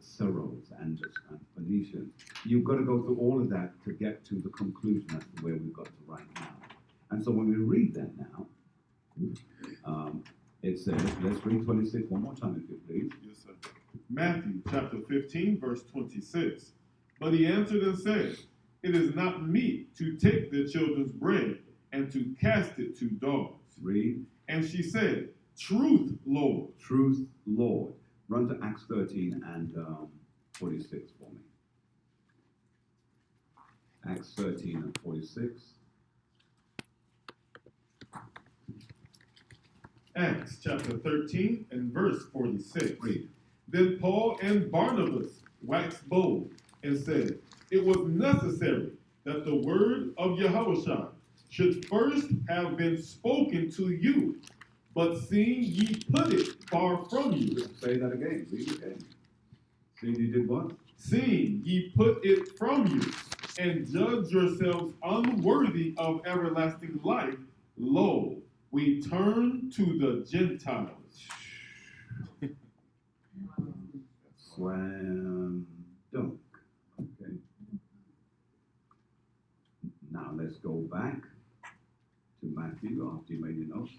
[SPEAKER 2] Syros and the Phoenicians? You've got to go through all of that to get to the conclusion as to where we've got to right now. And so when we read that now, it says, let's read 26 one more time, if you please.
[SPEAKER 3] Yes, sir. Matthew chapter 15, verse 26. But he answered and said, It is not meet to take the children's bread and to cast it to dogs.
[SPEAKER 2] Read.
[SPEAKER 3] And she said, Truth, Lord.
[SPEAKER 2] Truth, Lord. Run to Acts 13 and 46 for me. Acts 13 and 46.
[SPEAKER 3] Acts chapter 13 and verse 46.
[SPEAKER 2] Read.
[SPEAKER 3] Then Paul and Barnabas waxed bold and said, It was necessary that the word of Yahushua should first have been spoken to you, but seeing ye put it far from you.
[SPEAKER 2] Say that again. Read it again. See, you did what?
[SPEAKER 3] Seeing ye put it from you, and judge yourselves unworthy of everlasting life, lo, we turn to the Gentiles.
[SPEAKER 2] Slam dunk. Okay. Now let's go back to Matthew after you made your notes.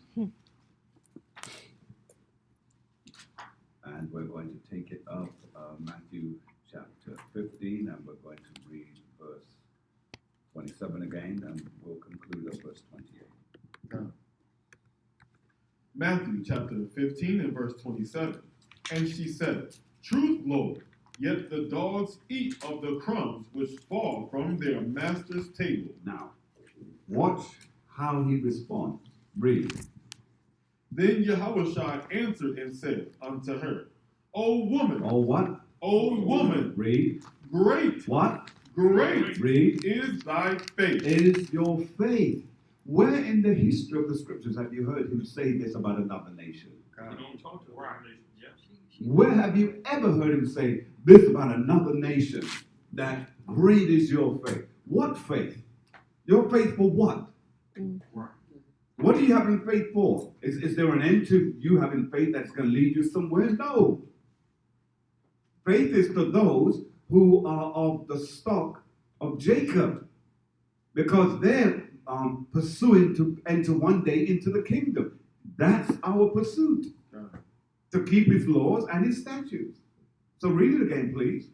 [SPEAKER 2] And we're going to take it up, Matthew chapter 15, and we're going to read verse 27 again, and we'll conclude at verse 28.
[SPEAKER 3] Matthew chapter 15 and verse 27. And she said, Truth, Lord, yet the dogs eat of the crumbs which fall from their master's table.
[SPEAKER 2] Now, watch how he responds. Read.
[SPEAKER 3] Then Yahushua answered and said unto her, O woman,
[SPEAKER 2] Oh, what?
[SPEAKER 3] O woman,
[SPEAKER 2] Read.
[SPEAKER 3] great,
[SPEAKER 2] What?
[SPEAKER 3] great
[SPEAKER 2] Read.
[SPEAKER 3] is thy faith.
[SPEAKER 2] Is your faith. Where in the history of the scriptures have you heard him say this about another nation?
[SPEAKER 4] We don't talk to the right nation. Yeah.
[SPEAKER 2] Where have you ever heard him say this about another nation? That great is your faith. What faith? Your faith for what?
[SPEAKER 4] Right.
[SPEAKER 2] What are you having faith for? Is there an end to you having faith that's going to lead you somewhere? No. Faith is to those who are of the stock of Jacob, because they're pursuing to enter one day into the kingdom. That's our pursuit, to keep his laws and his statutes. So read it again, please.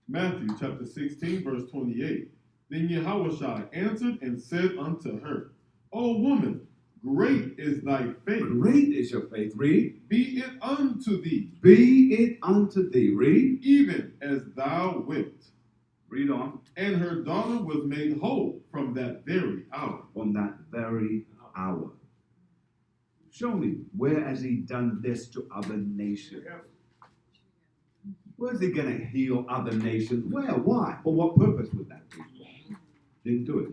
[SPEAKER 3] Matthew chapter 16, verse 28. Then Yahushua answered and said unto her, O woman, great is thy faith.
[SPEAKER 2] Great is your faith. Read.
[SPEAKER 3] Be it unto thee,
[SPEAKER 2] Be it unto thee. Read.
[SPEAKER 3] even as thou wilt.
[SPEAKER 2] Read on.
[SPEAKER 3] And her daughter was made whole from that very hour.
[SPEAKER 2] From that very hour. Show me, where has he done this to other nations? Where's he going to heal other nations? Where? Why? For what purpose would that be? Didn't do it.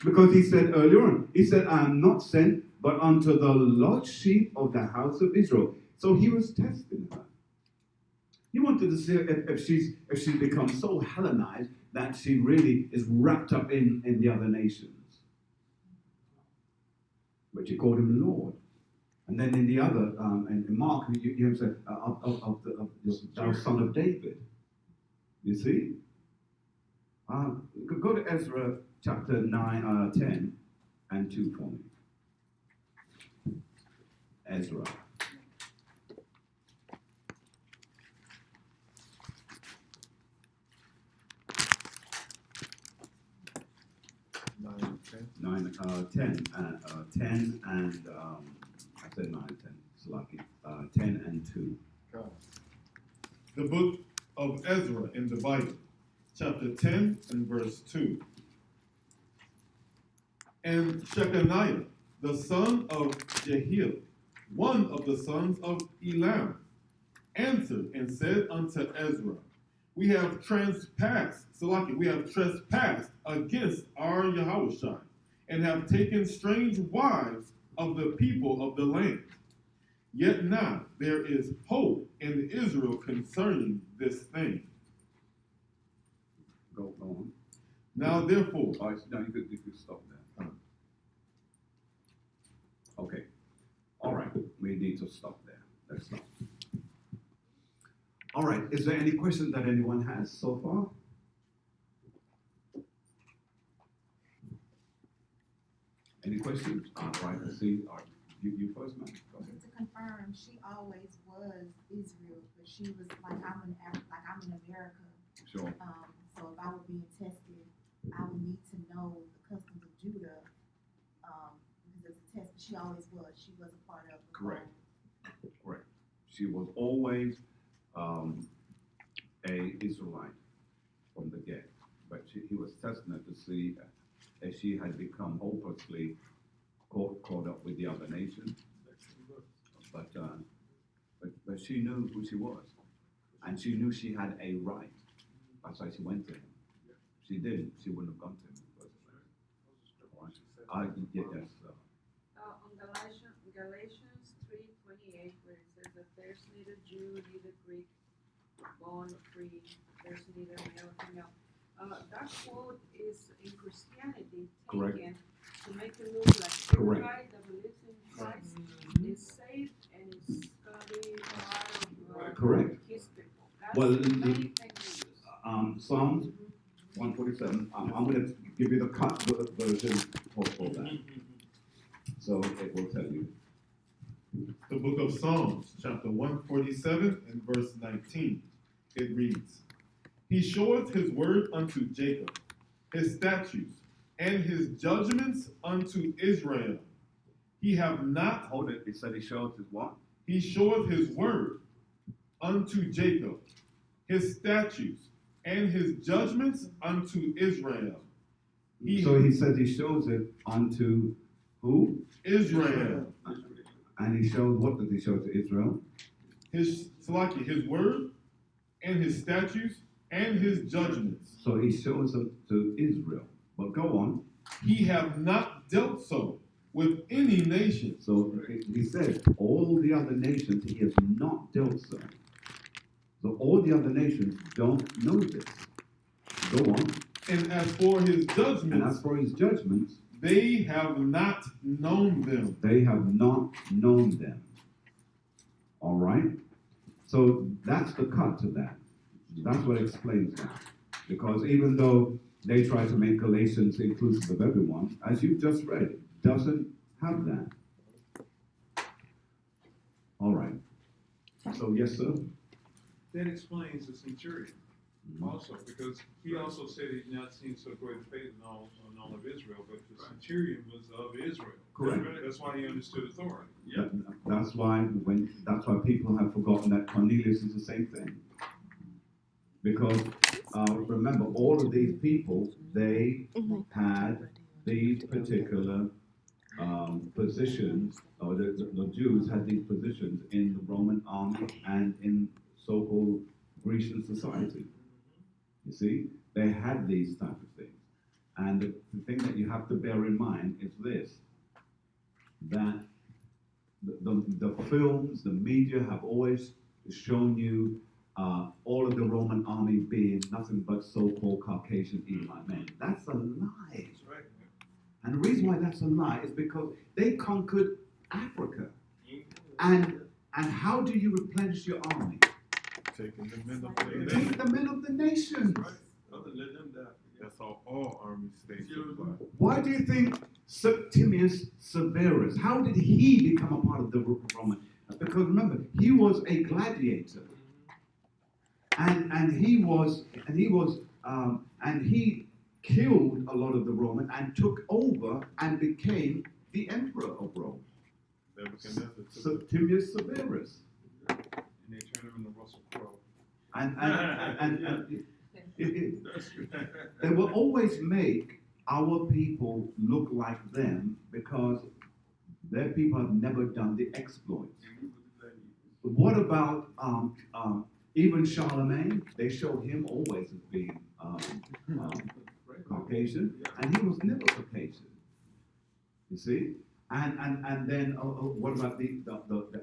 [SPEAKER 2] Because he said earlier on, he said, I am not sent but unto the lost sheep of the house of Israel. So he was testing her. He wanted to see if she's become so Hellenized that she really is wrapped up in the other nations. But she called him Lord. And then in the other, in Mark, you have said, thou son of David. You see? Go to Ezra chapter 9, 10 and 2 for me. Ezra. Nine, 10 and I said 9, 10. It's lucky. 10 and 2.
[SPEAKER 3] The book of Ezra in the Bible, chapter 10 and verse 2. And Shechaniah, the son of Jehiel, one of the sons of Elam, answered and said unto Ezra, we have trespassed against our Yahushua, and have taken strange wives of the people of the land. Yet now there is hope in Israel concerning this thing.
[SPEAKER 2] Go on.
[SPEAKER 3] Now therefore,
[SPEAKER 2] No, you could stop there. Okay. All right. We need to stop there. Let's stop. All right. Is there any questions that anyone has so far? Any questions? All right. Let's see. All right. you first, man. Go ahead.
[SPEAKER 10] Just to confirm, she always was Israel, but she was like, I'm in America.
[SPEAKER 2] Sure.
[SPEAKER 10] So if I were being tested, I would need to know the customs of Judah, because it's a test, but she always was. She was a part of the
[SPEAKER 2] Correct.
[SPEAKER 10] whole.
[SPEAKER 2] Correct. She was always a Israelite from the get, but he was testing her to see if she had become hopelessly caught up with the other nations. But she knew who she was, and she knew she had a right. That's why she went to him. If she didn't, she wouldn't have gone to him in the first place. All right. Yes.
[SPEAKER 7] On Galatians 3:28, where it says that there's neither Jew, neither Greek, bond or free, there's neither male or female. That quote is in Christianity
[SPEAKER 2] Correct.
[SPEAKER 7] taken to make it look like
[SPEAKER 2] Correct.
[SPEAKER 7] everybody that believes in Christ is saved and is going to be part of
[SPEAKER 2] Correct.
[SPEAKER 7] his people. That's
[SPEAKER 2] Well,
[SPEAKER 7] the main thing we use.
[SPEAKER 2] Psalms 147. I'm going to give you the cut version of that. So it will tell you.
[SPEAKER 3] The book of Psalms, chapter 147 and verse 19. It reads, He showeth his word unto Jacob, his statutes, and his judgments unto Israel. He have not.
[SPEAKER 2] Hold it. It said he showed his what?
[SPEAKER 3] He showeth his word unto Jacob, his statutes, and his judgments unto Israel.
[SPEAKER 2] So he said he shows it unto who?
[SPEAKER 3] Israel.
[SPEAKER 2] And he showed, what did he show to Israel?
[SPEAKER 3] His word and his statutes and his judgments.
[SPEAKER 2] So he shows it to Israel. But go on.
[SPEAKER 3] He have not dealt so with any nation.
[SPEAKER 2] So he said, all the other nations he has not dealt so. So all the other nations don't know this. Go on.
[SPEAKER 3] And as for his judgments, they have not known them.
[SPEAKER 2] They have not known them. All right? So that's the cut to that. That's what explains that. Because even though they try to make Galatians inclusive of everyone, as you've just read, it doesn't have that. All right. So, yes, sir?
[SPEAKER 1] That explains the centurion also, because he also said he'd not seen so great faith in all of Israel, but the centurion was of Israel.
[SPEAKER 2] Correct.
[SPEAKER 1] That's why he understood authority.
[SPEAKER 2] That's why people have forgotten that Cornelius is the same thing. Because remember, all of these people, they had these particular positions, or the Jews had these positions in the Roman army and in so-called Grecian society. You see, they had these type of things. And the thing that you have to bear in mind is this, that the films, the media have always shown you all of the Roman army being nothing but so-called Caucasian Edomite men. That's a lie.
[SPEAKER 1] That's right.
[SPEAKER 2] And the reason why that's a lie is because they conquered Africa. And how do you replenish your army?
[SPEAKER 3] Taking the men of the nation.
[SPEAKER 2] Take the men of the nation.
[SPEAKER 4] Right. Other than let them die.
[SPEAKER 3] That's how all army states apply.
[SPEAKER 2] Why do you think Septimius Severus, how did he become a part of the Roman? Because remember, he was a gladiator. And he killed a lot of the Roman and took over and became the emperor of Rome. Septimius Severus.
[SPEAKER 1] And they turned him into Russell Crowe.
[SPEAKER 2] They will always make our people look like them because their people have never done the exploits. But what about even Charlemagne? They showed him always as being Caucasian, and he was never Caucasian. You see? And then what about the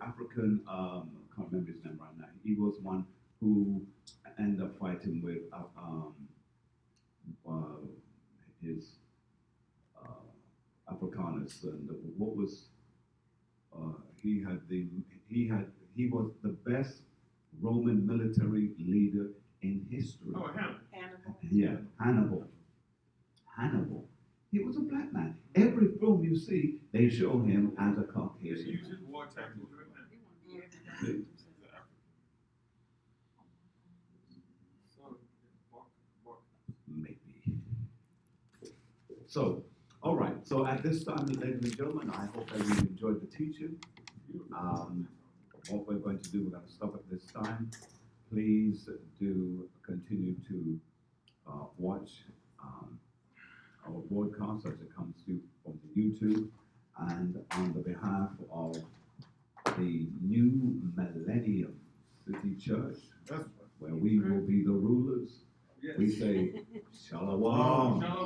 [SPEAKER 2] African? I can't remember his name right now. He was one who ended up fighting with his Africanus, and what was he was the best Roman military leader in history.
[SPEAKER 4] Oh, Hannibal.
[SPEAKER 2] Yeah, Hannibal. He was a black man. Every film you see, they show him as a
[SPEAKER 4] Yes,
[SPEAKER 2] Caucasian.
[SPEAKER 4] use his war tactics right now.
[SPEAKER 2] See?
[SPEAKER 4] So, bark.
[SPEAKER 2] Maybe. So, all right. So at this time, ladies and gentlemen, I hope that you enjoyed the teaching. What we're going to do, we're going to stop at this time. Please do continue to watch our broadcast as it comes to from the YouTube, and on the behalf of the new Milleneumn City Church,
[SPEAKER 3] That's
[SPEAKER 2] where we will be the rulers,
[SPEAKER 4] Yes.
[SPEAKER 2] we say shalom.
[SPEAKER 4] Shalom.